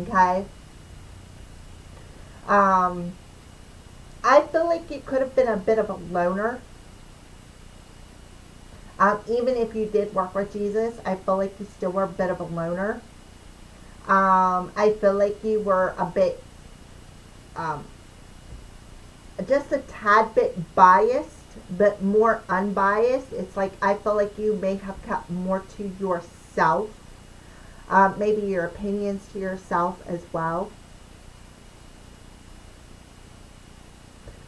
Okay? I feel like you could have been a bit of a loner. Even if you did work with Jesus, I feel like you still were a bit of a loner. I feel like you were a bit, just a tad bit biased, but more unbiased. It's like I feel like you may have kept more to yourself. Maybe your opinions to yourself as well.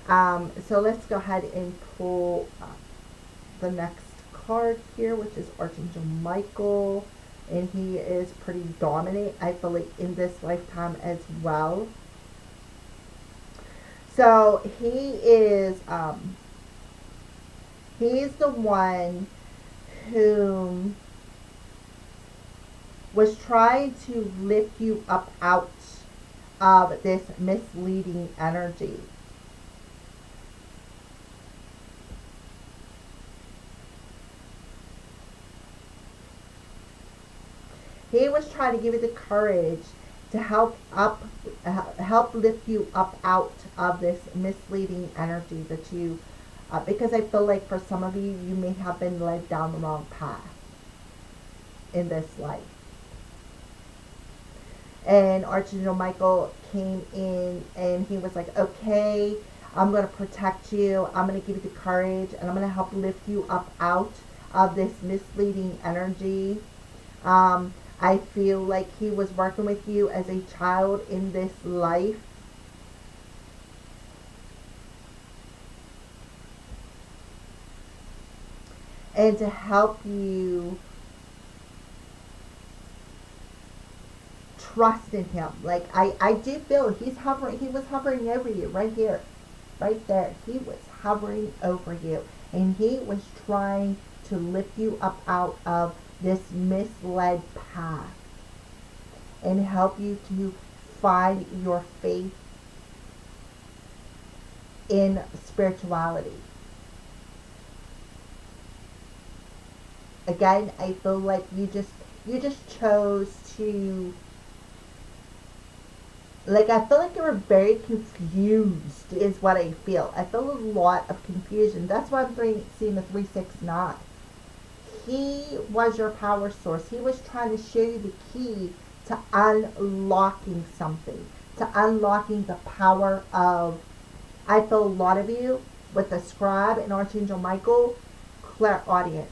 So let's go ahead and pull the next card here, which is Archangel Michael. and he is pretty dominant, I feel like, in this lifetime as well. So he's the one who was trying to lift you up out of this misleading energy. He was trying to give you the courage to help lift you up out of this misleading energy that you, because I feel like for some of you, you may have been led down the wrong path in this life. And Archangel Michael came in and he was like, okay, I'm going to protect you. I'm going to give you the courage, and I'm going to help lift you up out of this misleading energy. I feel like he was working with you as a child in this life. And to help you trust in him. Like, I do feel he was hovering over you right here, right there. He was hovering over you, and he was trying to lift you up out of this misled path and help you to find your faith in spirituality. Again, I feel like you just chose to, like, I feel like you were very confused is what I feel. I feel a lot of confusion. That's why I'm seeing the 369. He was your power source. He was trying to show you the key to unlocking something, to unlocking the power of, I feel a lot of you, with the scribe and Archangel Michael, clairaudience.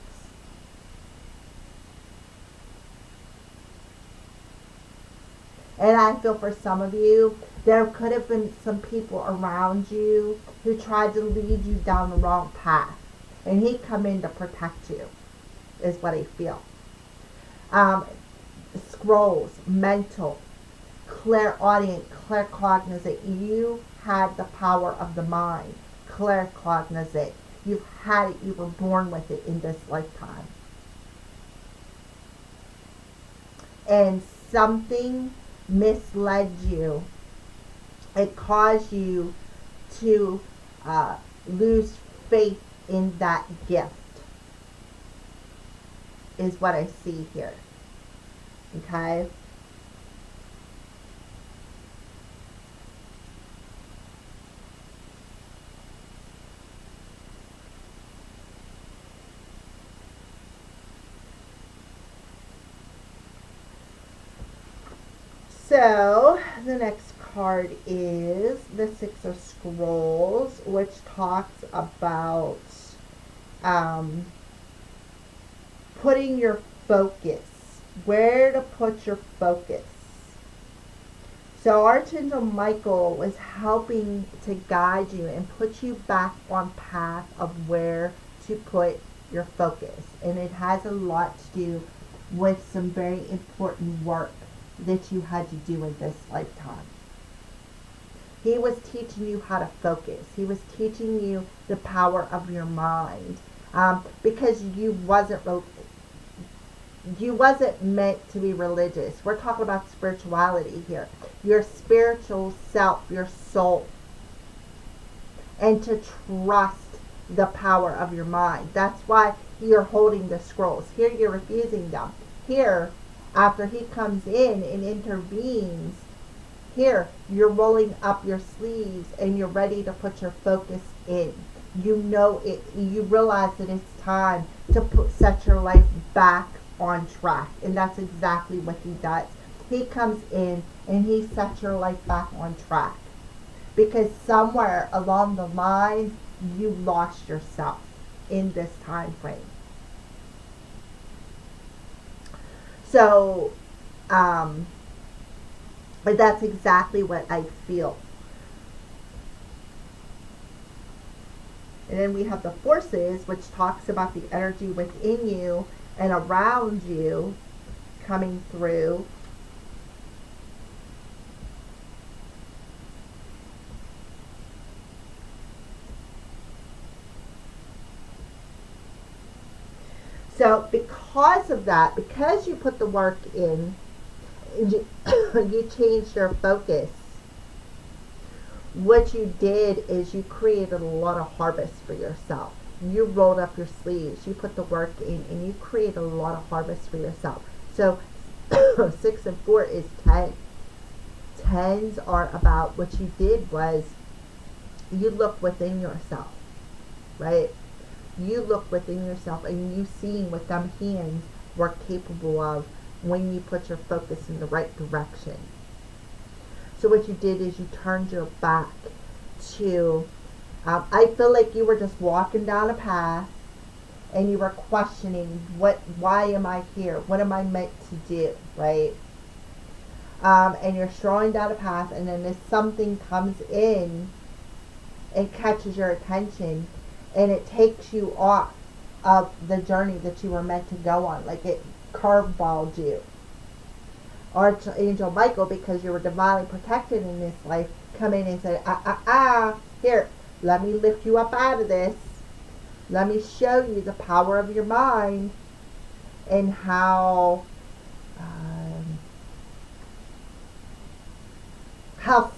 And I feel for some of you, there could have been some people around you who tried to lead you down the wrong path. And he come in to protect you, is what I feel. Scrolls, mental, clairaudient, claircognizant. You had the power of the mind. Claircognizant. You've had it. You were born with it in this lifetime. And something misled you. It caused you to lose faith in that gift, is what I see here. Okay? So, the next card is the Six of Scrolls, which talks about putting your focus. Where to put your focus. So Archangel Michael was helping to guide you and put you back on path of where to put your focus. And it has a lot to do with some very important work that you had to do in this lifetime. He was teaching you how to focus. He was teaching you the power of your mind. Because you wasn't meant to be religious. We're talking about spirituality here. Your spiritual self, your soul. And to trust the power of your mind. That's why you're holding the scrolls. Here you're refusing them. Here, after he comes in and intervenes, here you're rolling up your sleeves and you're ready to put your focus in. You know it. You realize that it's time to set your life back on track. And that's exactly what he does. He comes in and he sets your life back on track. Because somewhere along the line, you lost yourself in this time frame. So, but that's exactly what I feel. And then we have the Forces, which talks about the energy within you and around you. coming through. So because of that, because you put the work in, you changed your focus, what you did is you created a lot of harvest for yourself. You rolled up your sleeves, you put the work in, and you created a lot of harvest for yourself. So 6 and 4 is 10. 10s are about what you did was you look within yourself, right? You look within yourself and you seeing what them hands were capable of when you put your focus in the right direction. So what you did is you turned your back to, I feel like you were just walking down a path and you were questioning, why am I here? What am I meant to do, right? And you're strolling down a path, and then if something comes in and catches your attention, and it takes you off of the journey that you were meant to go on, like it curveballed you. Archangel Michael, because you were divinely protected in this life, come in and say, here, let me lift you up out of this. Let me show you the power of your mind and how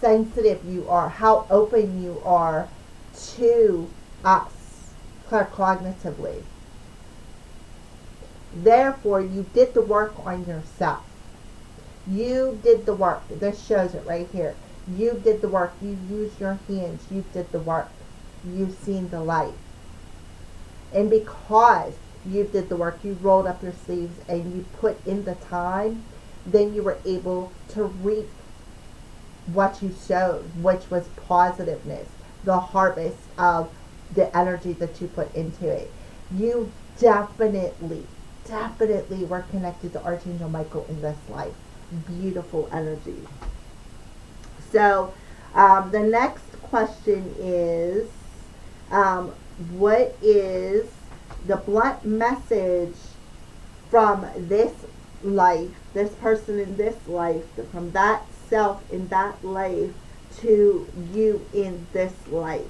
sensitive you are, how open you are to us cognitively. Therefore, you did the work on yourself. You did the work. This shows it right here. You did the work. You used your hands. You did the work. You've seen the light. And because you did the work, you rolled up your sleeves and you put in the time, then you were able to reap what you sowed, which was positiveness, the harvest of the energy that you put into it. You definitely were connected to Archangel Michael in this life. Beautiful energy. So the next question is, what is the blunt message from this life, this person in this life, from that self in that life to you in this life?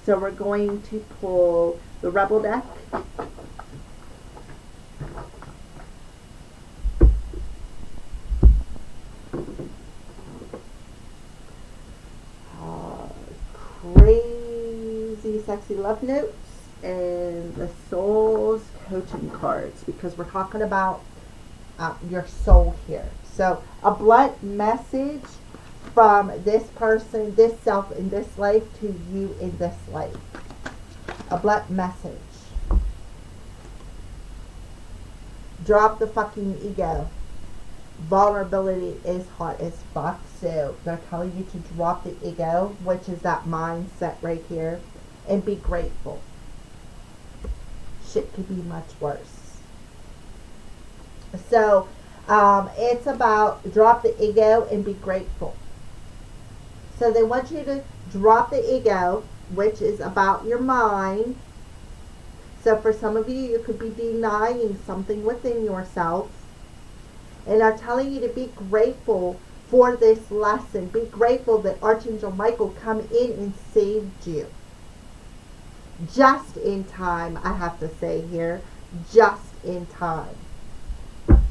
So we're going to pull the Rebel deck. Crazy sexy love notes and the soul's coaching cards, because we're talking about your soul here. So a blunt message from this person, this self in this life to you in this life. A blunt message. Drop the fucking ego. Vulnerability is hot as fuck, so they're telling you to drop the ego, which is that mindset right here, and be grateful. Shit could be much worse. So it's about drop the ego and be grateful. So they want you to drop the ego, which is about your mind. So for some of you, you could be denying something within yourself. And are telling you to be grateful for this lesson. Be grateful that Archangel Michael come in and saved you. Just in time, I have to say here. Just in time.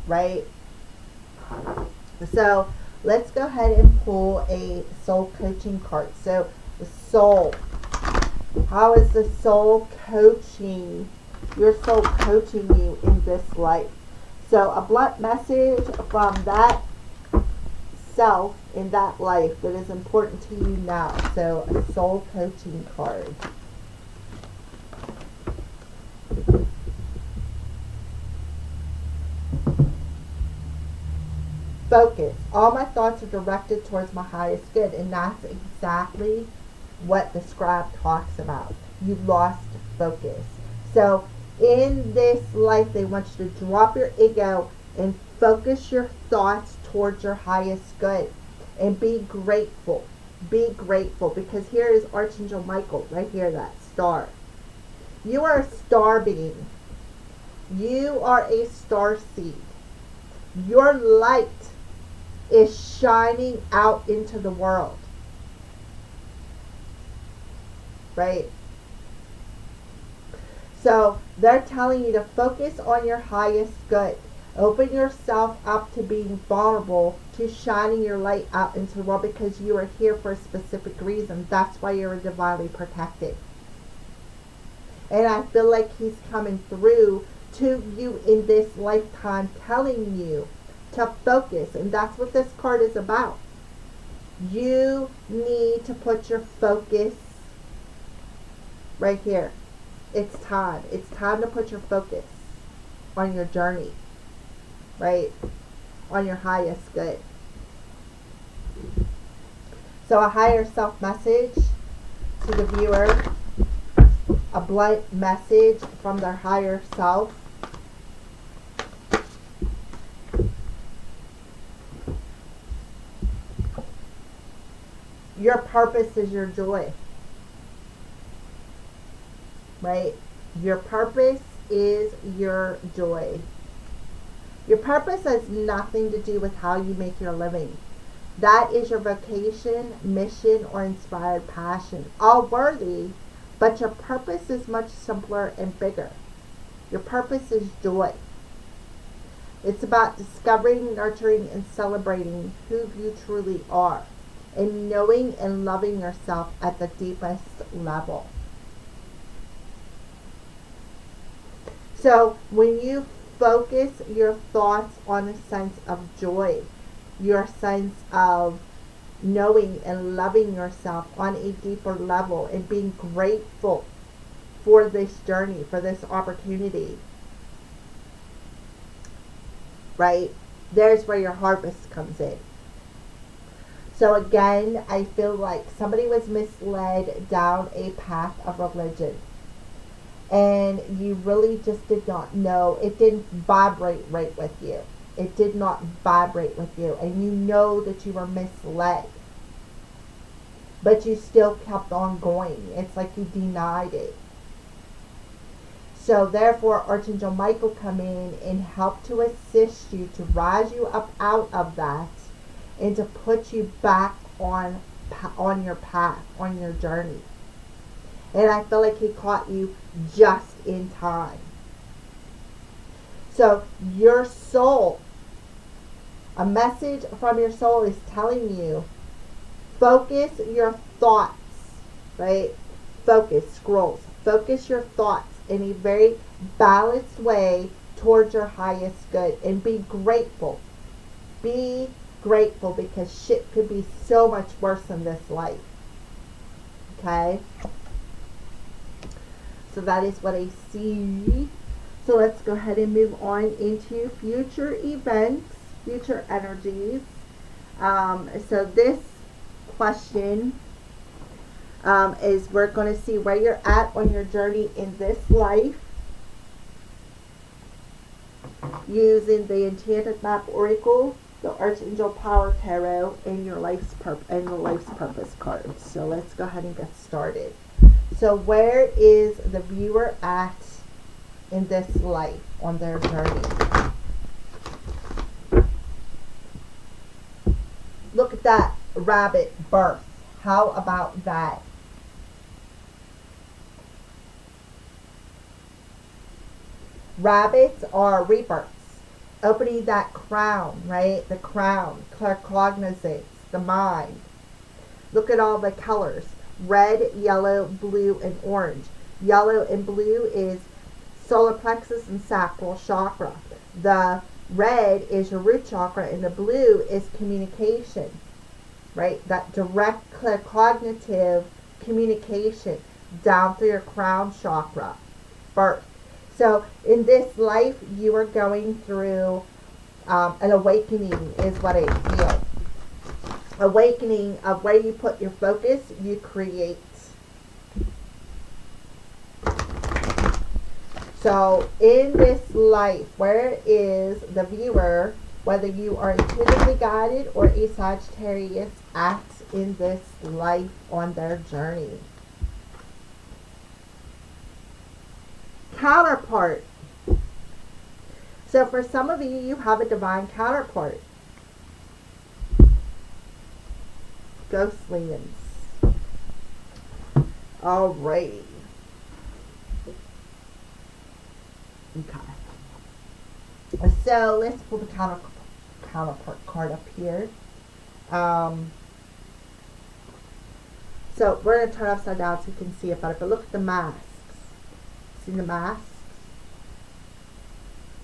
Right? So, let's go ahead and pull a soul coaching card. So, the soul. How is the soul coaching? Your soul coaching you in this life. So a blunt message from that self in that life that is important to you now. So a soul coaching card. Focus. All my thoughts are directed towards my highest good. And that's exactly what the scribe talks about. You lost focus. So in this life, they want you to drop your ego and focus your thoughts towards your highest good. And be grateful. Be grateful. Because here is Archangel Michael. Right here, that star. You are a star being. You are a star seed. Your light is shining out into the world. Right? So they're telling you to focus on your highest good. Open yourself up to being vulnerable, to shining your light out into the world, because you are here for a specific reason. That's why you're divinely protected. And I feel like he's coming through to you in this lifetime, telling you to focus. And that's what this card is about. You need to put your focus right here. It's time. It's time to put your focus on your journey. Right? On your highest good. So a higher self message to the viewer. A blunt message from their higher self. Your purpose is your joy. Right? Your purpose is your joy. Your purpose has nothing to do with how you make your living. That is your vocation, mission, or inspired passion. All worthy, but your purpose is much simpler and bigger. Your purpose is joy. It's about discovering, nurturing, and celebrating who you truly are, and knowing and loving yourself at the deepest level. So when you focus your thoughts on a sense of joy, your sense of knowing and loving yourself on a deeper level, and being grateful for this journey, for this opportunity, right? There's where your harvest comes in. So again, I feel like somebody was misled down a path of religion. And you really just did not know. It didn't vibrate right with you. It did not vibrate with you. And you know that you were misled. But you still kept on going. It's like you denied it. So therefore, Archangel Michael come in and help to assist you, to rise you up out of that, and to put you back on your path, on your journey. And I feel like he caught you just in time. So your soul, a message from your soul is telling you, focus your thoughts, right? Focus, scrolls. Focus your thoughts in a very balanced way towards your highest good. And be grateful. Be grateful, because shit could be so much worse in this life. Okay? So that is what I see. So let's go ahead and move on into future events, future energies. So this question is, we're going to see where you're at on your journey in this life, using the Enchanted Map Oracle, the Archangel Power Tarot, and your life's purpose card. So let's go ahead and get started. So where is the viewer at in this life on their journey? Look at that rabbit birth. How about that? Rabbits are rebirths. Opening that crown, right? The crown, claircognizance, the mind. Look at all the colors. Red, yellow, blue, and orange. Yellow and blue is solar plexus and sacral chakra. The red is your root chakra, and the blue is communication, right? That direct cognitive communication down through your crown chakra, birth. So in this life, you are going through an awakening is what I feel. Awakening of where you put your focus, you create. So in this life, where is the viewer, whether you are intuitively guided or a Sagittarius, at in this life on their journey? So for some of you, you have a divine counterpart. Ghostlians. Alrighty. Okay. So let's pull the counterpart card up here. So we're going to turn upside down so you can see it better. But look at the masks. See the masks?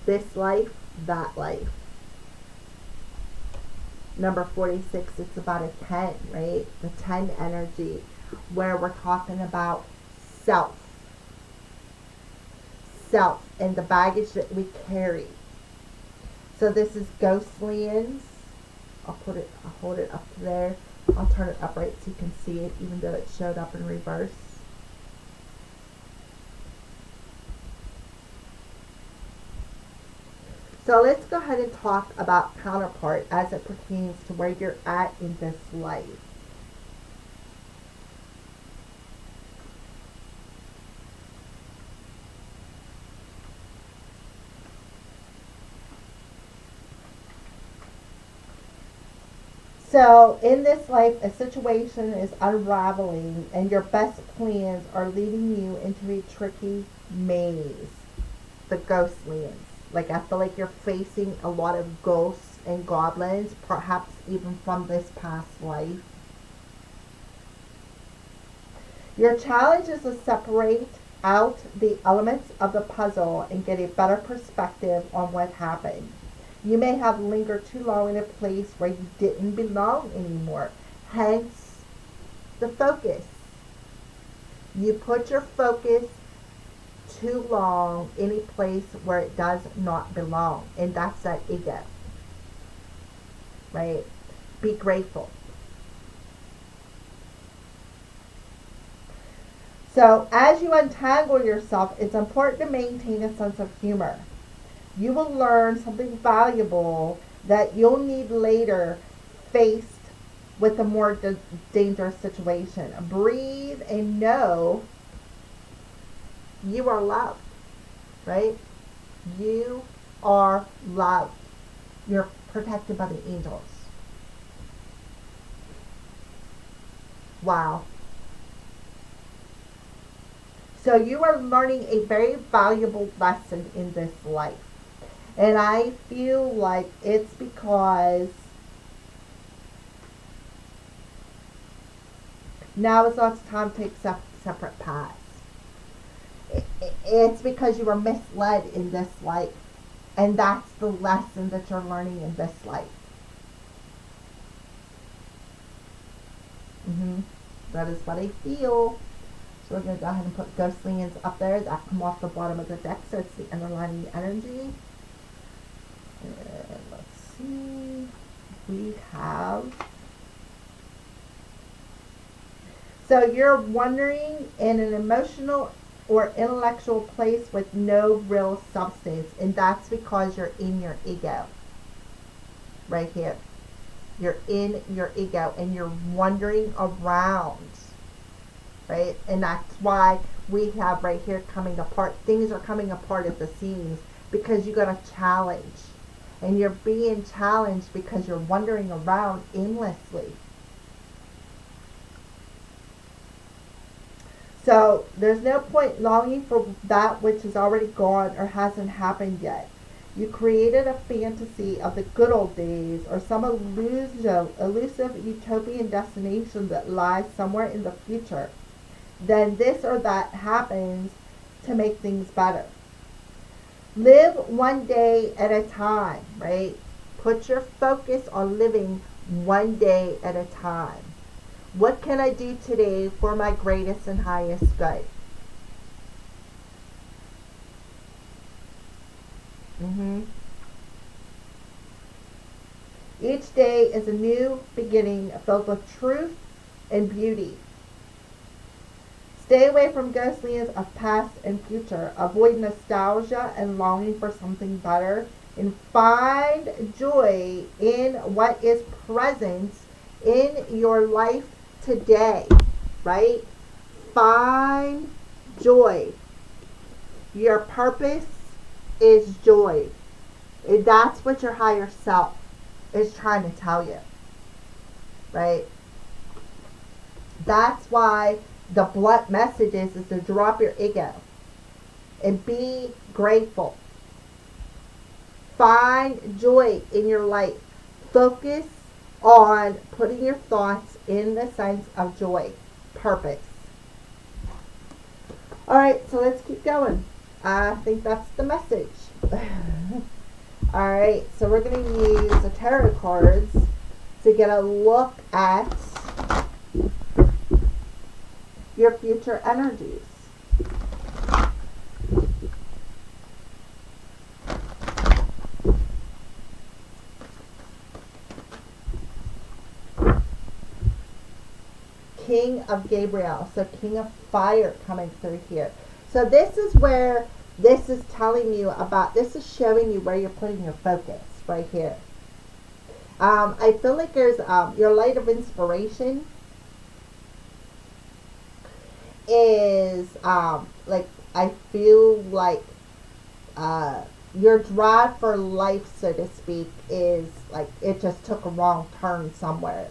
This life, that life. Number 46, it's about a 10, right? The 10 energy, where we're talking about self. Self and the baggage that we carry. So this is Ghostlians. I'll hold it up to there. I'll turn it upright so you can see it, even though it showed up in reverse. So let's go ahead and talk about counterpart as it pertains to where you're at in this life. So in this life, a situation is unraveling and your best plans are leading you into a tricky maze. The Ghostlians. Like, I feel like you're facing a lot of ghosts and goblins, perhaps even from this past life. Your challenge is to separate out the elements of the puzzle and get a better perspective on what happened. You may have lingered too long in a place where you didn't belong anymore. Hence, the focus. You put your focus too long in a place where it does not belong. And that's that ego. Right? Be grateful. So, as you untangle yourself, it's important to maintain a sense of humor. You will learn something valuable that you'll need later faced with a more dangerous situation. Breathe and know you are loved, right? You are loved. You're protected by the angels. Wow. So you are learning a very valuable lesson in this life. And I feel like it's because now is not the time to take separate paths. It's because you were misled in this life. And that's the lesson that you're learning in this life. That is what I feel. So we're going to go ahead and put Ghostlians up there that come off the bottom of the deck. So it's the underlining energy. And let's see. We have. So you're wandering in an emotional or intellectual place with no real substance. And that's because you're in your ego. Right here. You're in your ego and you're wandering around. Right? And that's why we have right here coming apart. Things are coming apart at the seams because you got a challenge. And you're being challenged because you're wandering around aimlessly. So there's no point longing for that which is already gone or hasn't happened yet. You created a fantasy of the good old days or some elusive utopian destination that lies somewhere in the future. Then this or that happens to make things better. Live one day at a time, right? Put your focus on living one day at a time. What can I do today for my greatest and highest good? Each day is a new beginning filled with truth and beauty. Stay away from ghostliness of past and future. Avoid nostalgia and longing for something better. And find joy in what is present in your life today. Right? Find joy. Your purpose is joy. That's what your higher self is trying to tell you, right? That's why the blunt message is to drop your ego and be grateful. Find joy in your life. Focus on putting your thoughts in the sense of joy, purpose. Alright, so let's keep going. I think that's the message. Alright, so we're going to use the tarot cards to get a look at your future energies. King of Gabriel, so King of Fire coming through here. So this is where this is telling you about, this is showing you where you're putting your focus right here. I feel like there's your light of inspiration is like, I feel like your drive for life, so to speak, is like it just took a wrong turn somewhere.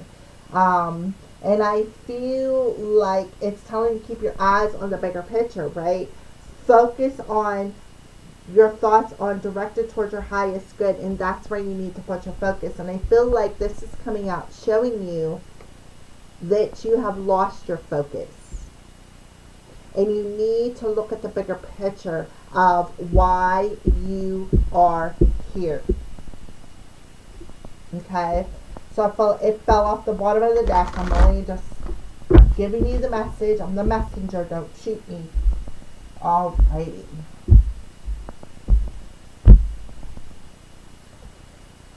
And I feel like it's telling you to keep your eyes on the bigger picture, right? Focus on your thoughts on directed towards your highest good, and that's where you need to put your focus. And I feel like this is coming out showing you that you have lost your focus. And you need to look at the bigger picture of why you are here. Okay? So it fell off the bottom of the deck. I'm only just giving you the message. I'm the messenger. Don't shoot me. Alrighty.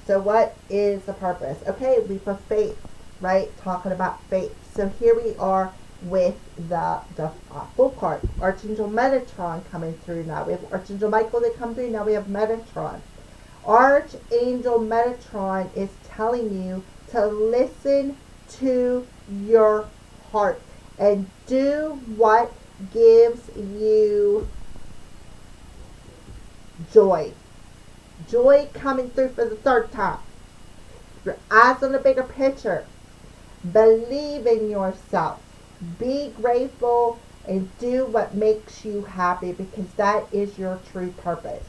So what is the purpose? Okay, leap of faith, right? Talking about faith. So here we are with the full card. Archangel Metatron coming through now. We have Archangel Michael that come through. Now we have Metatron. Archangel Metatron is telling you to listen to your heart and do what gives you joy. Joy coming through for the third time. Your eyes on the bigger picture. Believe in yourself. Be grateful and do what makes you happy, because that is your true purpose.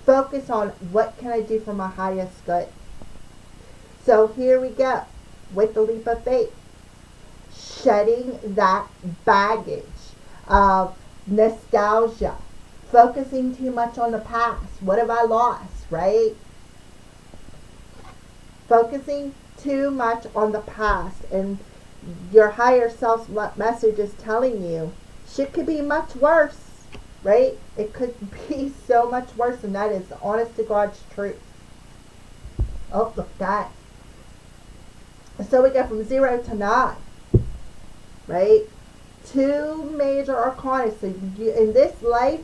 Focus on what can I do for my highest good. So here we go with the leap of faith. Shedding that baggage of nostalgia. Focusing too much on the past. What have I lost, right? Focusing too much on the past, and your higher self's message is telling you shit could be much worse, right? It could be so much worse, and that is the honest to God's truth. Oh, look at that. So we go from 0 to 9, right? 2 major arcana. So you, in this life,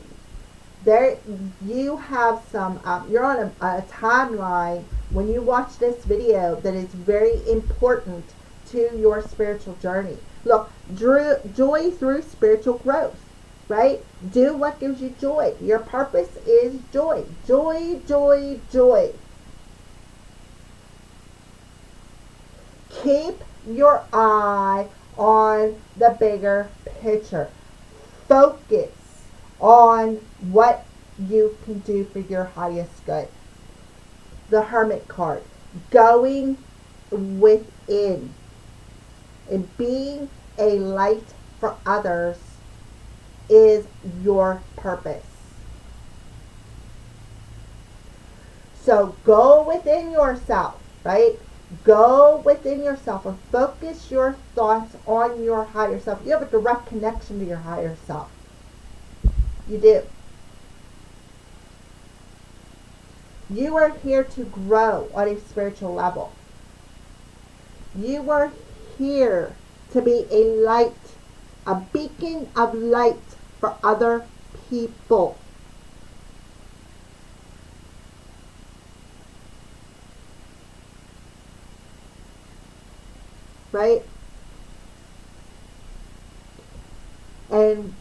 there you have some, you're on a timeline when you watch this video that is very important to your spiritual journey. Look, joy through spiritual growth, right? Do what gives you joy. Your purpose is joy. Joy, joy, joy. Keep your eye on the bigger picture. Focus on what you can do for your highest good. The Hermit card. Going within and being a light for others is your purpose. So go within yourself, right? Go within yourself and focus your thoughts on your higher self. You have a direct connection to your higher self. You do. You are here to grow on a spiritual level. You are here to be a light, a beacon of light for other people. Right? And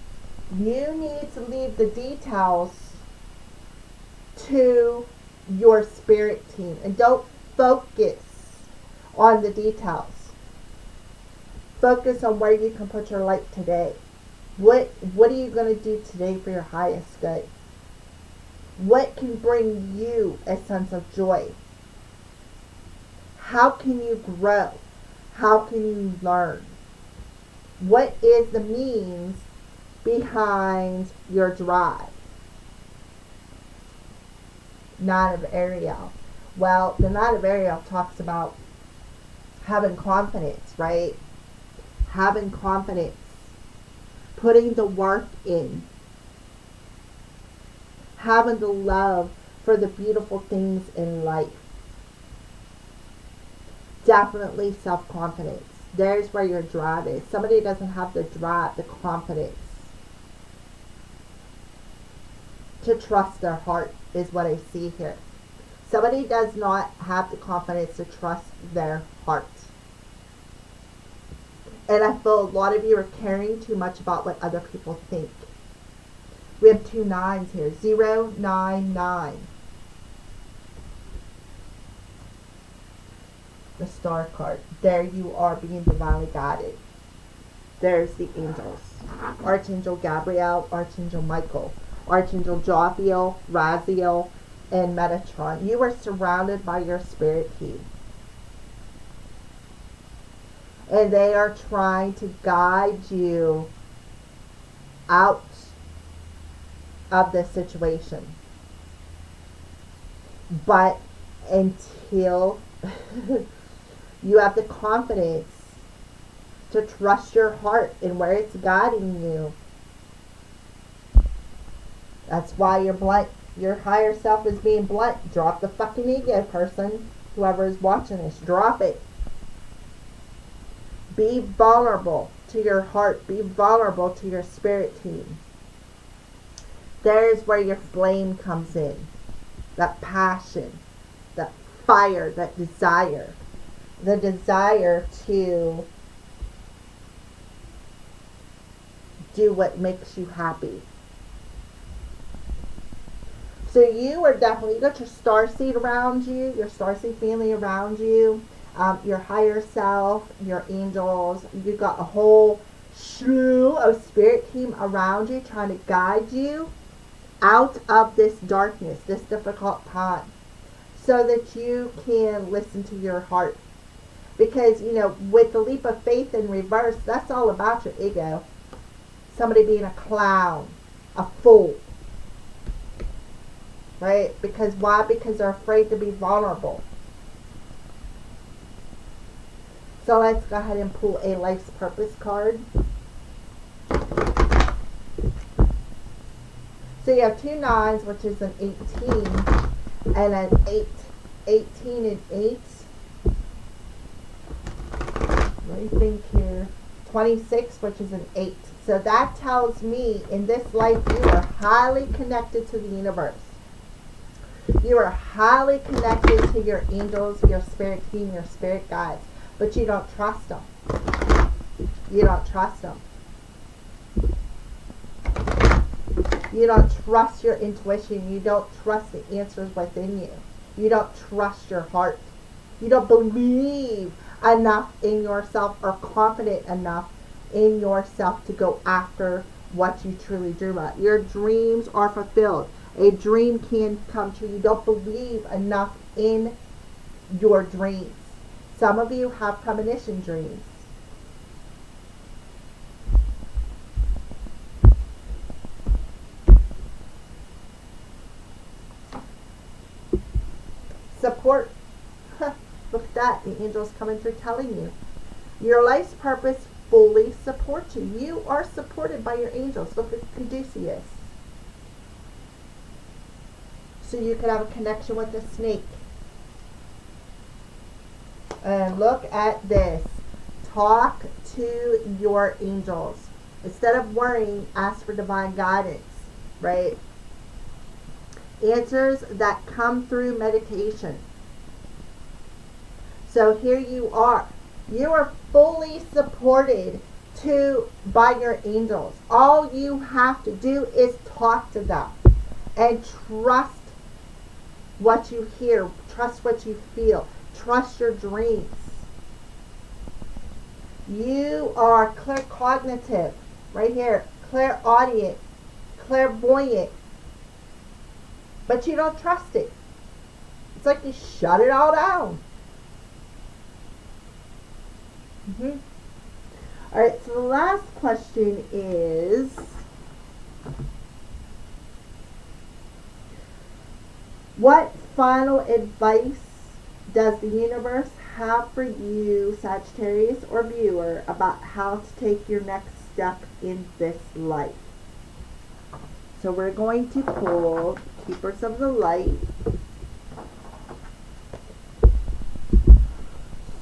you need to leave the details to your spirit team. And don't focus on the details. Focus on where you can put your light today. What are you going to do today for your highest good? What can bring you a sense of joy? How can you grow? How can you learn? What is the means behind your drive? Nine of Ariel. Well, the Nine of Ariel talks about having confidence, right? Having confidence. Putting the work in. Having the love for the beautiful things in life. Definitely self-confidence. There's where your drive is. Somebody doesn't have the drive, the confidence to trust their heart is what I see here. Somebody does not have the confidence to trust their heart. And I feel a lot of you are caring too much about what other people think. We have 2 9s here. 0, 9, 9. The Star card. There you are being divinely guided. There's the angels. Archangel Gabriel, Archangel Michael, Archangel Jophiel, Raziel, and Metatron. You are surrounded by your spirit team. And they are trying to guide you out of this situation. But until you have the confidence to trust your heart and where it's guiding you, that's why you're blunt. Your higher self is being blunt. Drop the fucking ego, person. Whoever is watching this, drop it. Be vulnerable to your heart. Be vulnerable to your spirit team. There's where your flame comes in. That passion, that fire, that desire. The desire to do what makes you happy. So you are definitely, you got your starseed around you, your starseed family around you, your higher self, your angels. You got a whole slew of spirit team around you trying to guide you out of this darkness, this difficult time, so that you can listen to your heart. Because, you know, with the leap of faith in reverse, that's all about your ego. Somebody being a clown, a fool. Right? Because why? Because they're afraid to be vulnerable. So let's go ahead and pull a life's purpose card. So you have 2 9s, which is an 18, and an 8. 18 and 8. What do you think here? 26, which is an 8. So that tells me in this life you are highly connected to the universe. You are highly connected to your angels, your spirit team, your spirit guides. But you don't trust them. You don't trust them. You don't trust your intuition. You don't trust the answers within you. You don't trust your heart. You don't believe enough in yourself or confident enough in yourself to go after what you truly dream of. Your dreams are fulfilled. A dream can come true. You don't believe enough in your dreams. Some of you have premonition dreams. Support. Look at that. The angels coming through telling you. Your life's purpose fully supports you. You are supported by your angels. Look at Caduceus. So you could have a connection with the snake. And look at this. Talk to your angels. Instead of worrying, ask for divine guidance. Right? Answers that come through meditation. So here you are. You are fully supported by your angels. All you have to do is talk to them and trust what you hear. Trust what you feel. Trust your dreams. You are claircognitive. Right here. Clairaudient. Clairvoyant. But you don't trust it. It's like you shut it all down. Alright, so the last question is, what final advice does the universe have for you, Sagittarius or viewer, about how to take your next step in this life? So we're going to pull Keepers of the Light,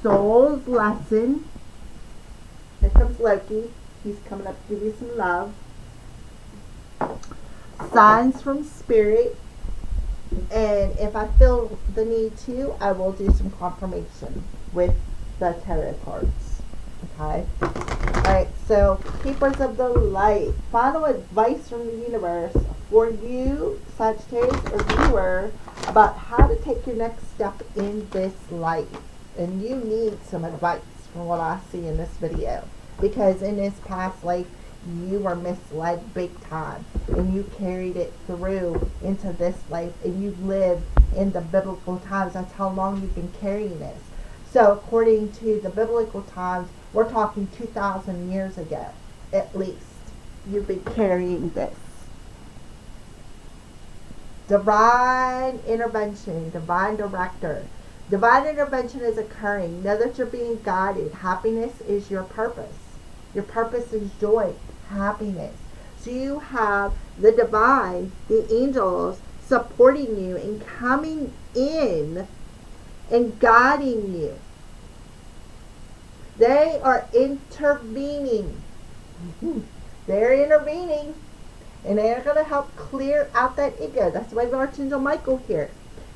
Soul's Lesson. Here comes Loki. He's coming up to give you some love. Signs from Spirit. And if I feel the need to, I will do some confirmation with the tarot cards. Okay? Alright, so Keepers of the Light. Final advice from the universe for you, Sagittarius or viewer, about how to take your next step in this life. And you need some advice from what I see in this video. Because in this past life, you were misled big time. And you carried it through into this life. And you lived in the biblical times. That's how long you've been carrying this. So according to the biblical times, we're talking 2,000 years ago, at least. You've been carrying this. Divine intervention, divine director. Divine intervention is occurring. Know that you're being guided. Happiness is your purpose. Your purpose is joy, happiness. So you have the divine, the angels, supporting you and coming in and guiding you. They are intervening. They're intervening. And they're going to help clear out that ego. That's why the Archangel Michael here.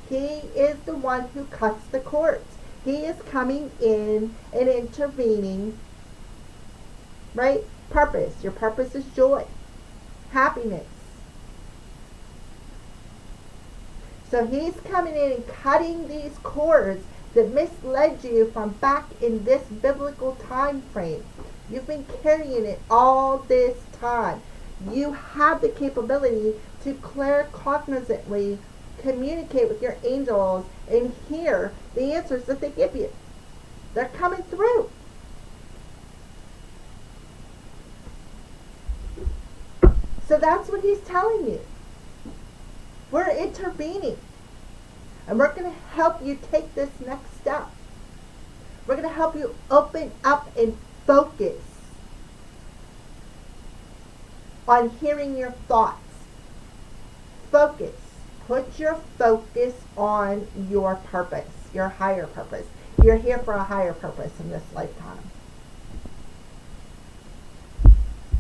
He is the one who cuts the cords. He is coming in and intervening. Right? Purpose. Your purpose is joy. Happiness. So he's coming in and cutting these cords that misled you from back in this biblical time frame. You've been carrying it all this time. You have the capability to claircognizantly communicate with your angels and hear the answers that they give you. They're coming through. So that's what he's telling you. We're intervening. And we're going to help you take this next step. We're going to help you open up and focus on hearing your thoughts. Focus. Put your focus on your purpose, your higher purpose. You're here for a higher purpose in this lifetime.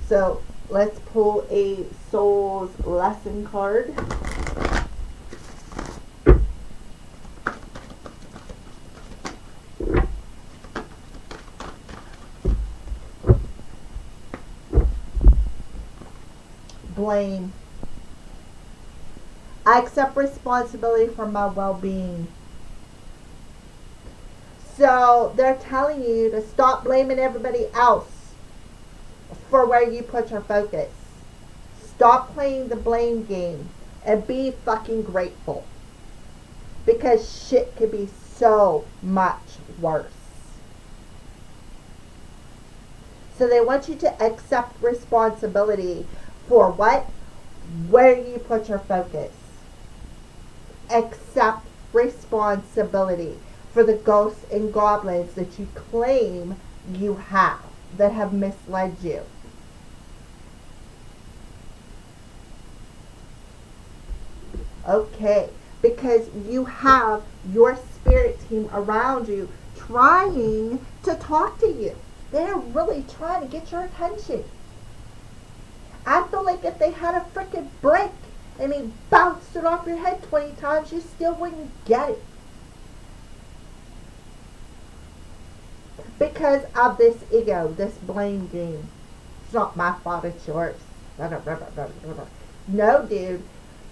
So let's pull a Soul's Lesson card. Blame. I accept responsibility for my well-being. So they're telling you to stop blaming everybody else for where you put your focus. Stop playing the blame game and be fucking grateful. Because shit could be so much worse. So they want you to accept responsibility for what? Where you put your focus. Accept responsibility for the ghosts and goblins that you claim you have, that have misled you. Okay, because you have your spirit team around you trying to talk to you. They're really trying to get your attention. I feel like if they had a freaking brick and he bounced it off your head 20 times, you still wouldn't get it. Because of this ego, this blame game. It's not my fault, it's yours. No, dude.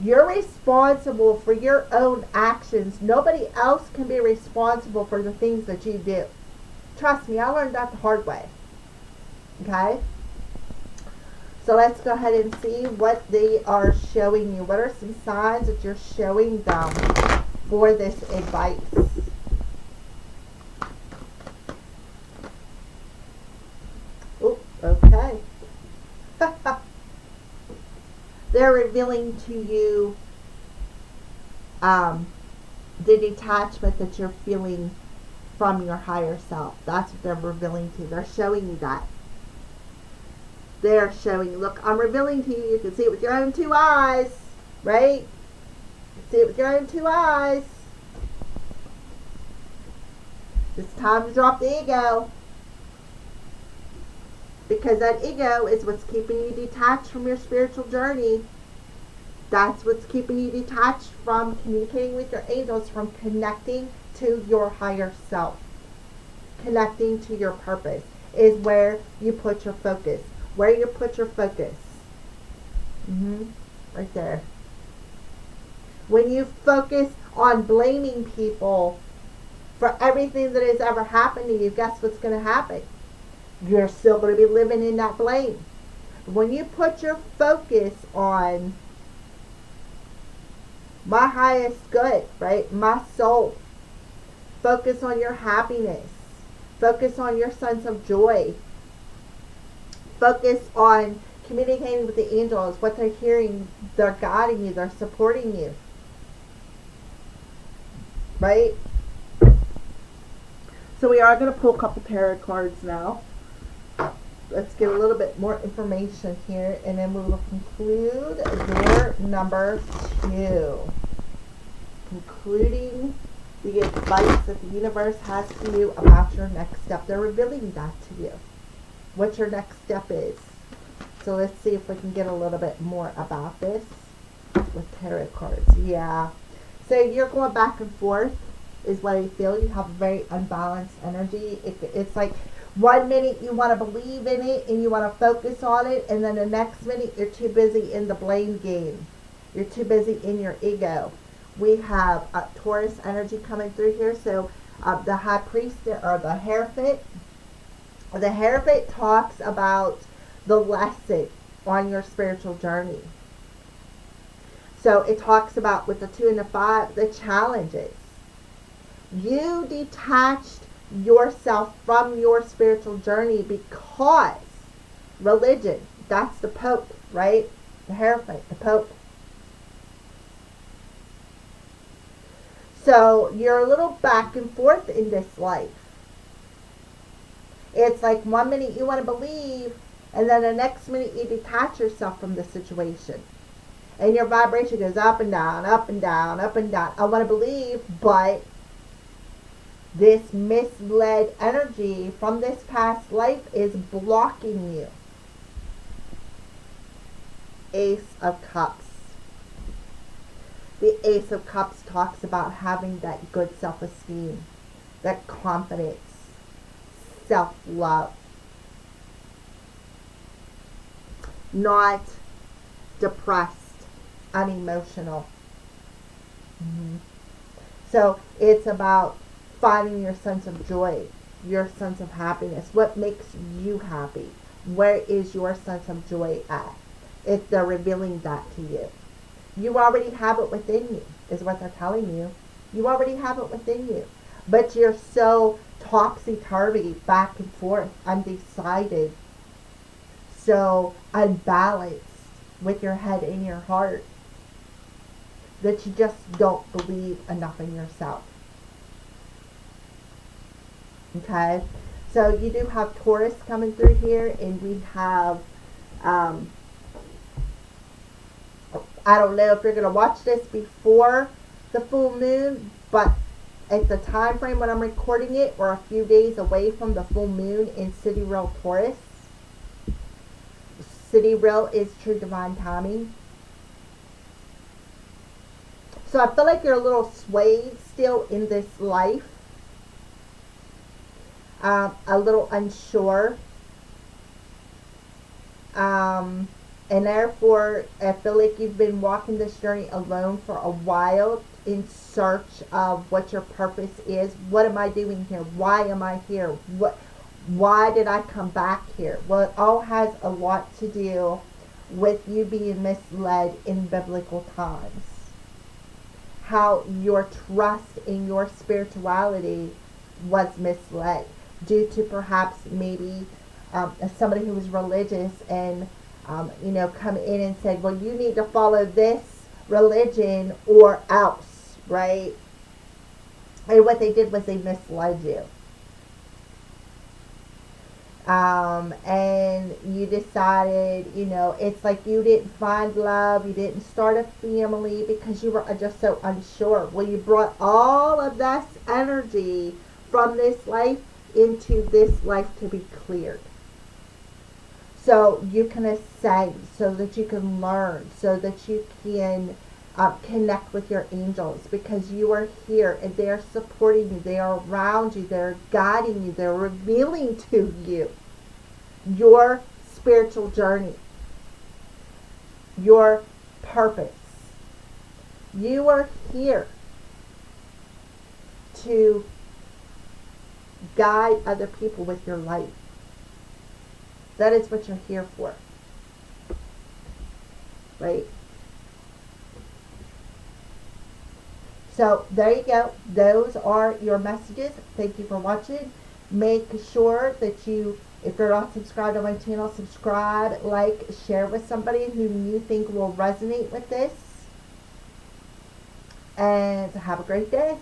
You're responsible for your own actions. Nobody else can be responsible for the things that you do. Trust me, I learned that the hard way. Okay? So let's go ahead and see what they are showing you. What are some signs that you're showing them for this advice? Oh, okay. They're revealing to you the detachment that you're feeling from your higher self. That's what they're revealing to you. They're showing you that. They're showing you, look, I'm revealing to you. You can see it with your own two eyes, right? You can see it with your own two eyes. It's time to drop the ego. Because that ego is what's keeping you detached from your spiritual journey. That's what's keeping you detached from communicating with your angels, from connecting to your higher self. Connecting to your purpose is where you put your focus. Where you put your focus. Right there. When you focus on blaming people for everything that has ever happened to you, guess what's going to happen? You're still going to be living in that blame. When you put your focus on my highest good, right? My soul. Focus on your happiness. Focus on your sense of joy. Focus on communicating with the angels, what they're hearing, they're guiding you, they're supporting you. Right? So we are going to pull a couple tarot cards now. Let's get a little bit more information here, and then we will conclude door number 2. Concluding the advice that the universe has for you about your next step. They're revealing that to you. What your next step is. So let's see if we can get a little bit more about this with tarot cards. Yeah. So you're going back and forth is what I feel. You have a very unbalanced energy. It's like 1 minute you want to believe in it and you want to focus on it, and then the next minute you're too busy in the blame game. You're too busy in your ego. We have Taurus energy coming through here. So the High Priest or the Hierophant. The Hierophant talks about the lesson on your spiritual journey. So it talks about, with the 2 and the 5, the challenges. You detached yourself from your spiritual journey because religion, that's the Pope, right? The Hierophant, the Pope. So you're a little back and forth in this life. It's like 1 minute you want to believe, and then the next minute you detach yourself from the situation. And your vibration goes up and down, up and down, up and down. I want to believe, but this misled energy from this past life is blocking you. Ace of Cups. The Ace of Cups talks about having that good self-esteem, that confidence, self-love, not depressed, unemotional. So it's about finding your sense of joy, your sense of happiness. What makes you happy? Where is your sense of joy at? If they're revealing that to you. You already have it within you, is what they're telling you. You already have it within you. But you're so topsy-turvy, back and forth, undecided, so unbalanced with your head and your heart that you just don't believe enough in yourself. Okay? So you do have Taurus coming through here, and we have, I don't know if you're going to watch this before the full moon, but at the time frame when I'm recording it, we're a few days away from the full moon in Sidereal Taurus. Sidereal is true divine timing. So I feel like you're a little swayed still in this life. A little unsure. And therefore, I feel like you've been walking this journey alone for a while in search of what your purpose is. What am I doing here? Why am I here? Why did I come back here? Well, it all has a lot to do with you being misled in biblical times. How your trust in your spirituality was misled due to perhaps maybe somebody who was religious and come in and said, well, you need to follow this religion or else, right? And what they did was they misled you. And you decided, it's like you didn't find love, you didn't start a family because you were just so unsure. Well, you brought all of that energy from this life into this life to be cleared. So you can ascend, so that you can learn, so that you can connect with your angels, because you are here and they're supporting you, they are around you, they're guiding you, they're revealing to you your spiritual journey, your purpose. You are here to guide other people with your life. That is what you're here for. Right? So there you go. Those are your messages. Thank you for watching. Make sure that you, if you're not subscribed to my channel, subscribe, like, share with somebody who you think will resonate with this. And have a great day.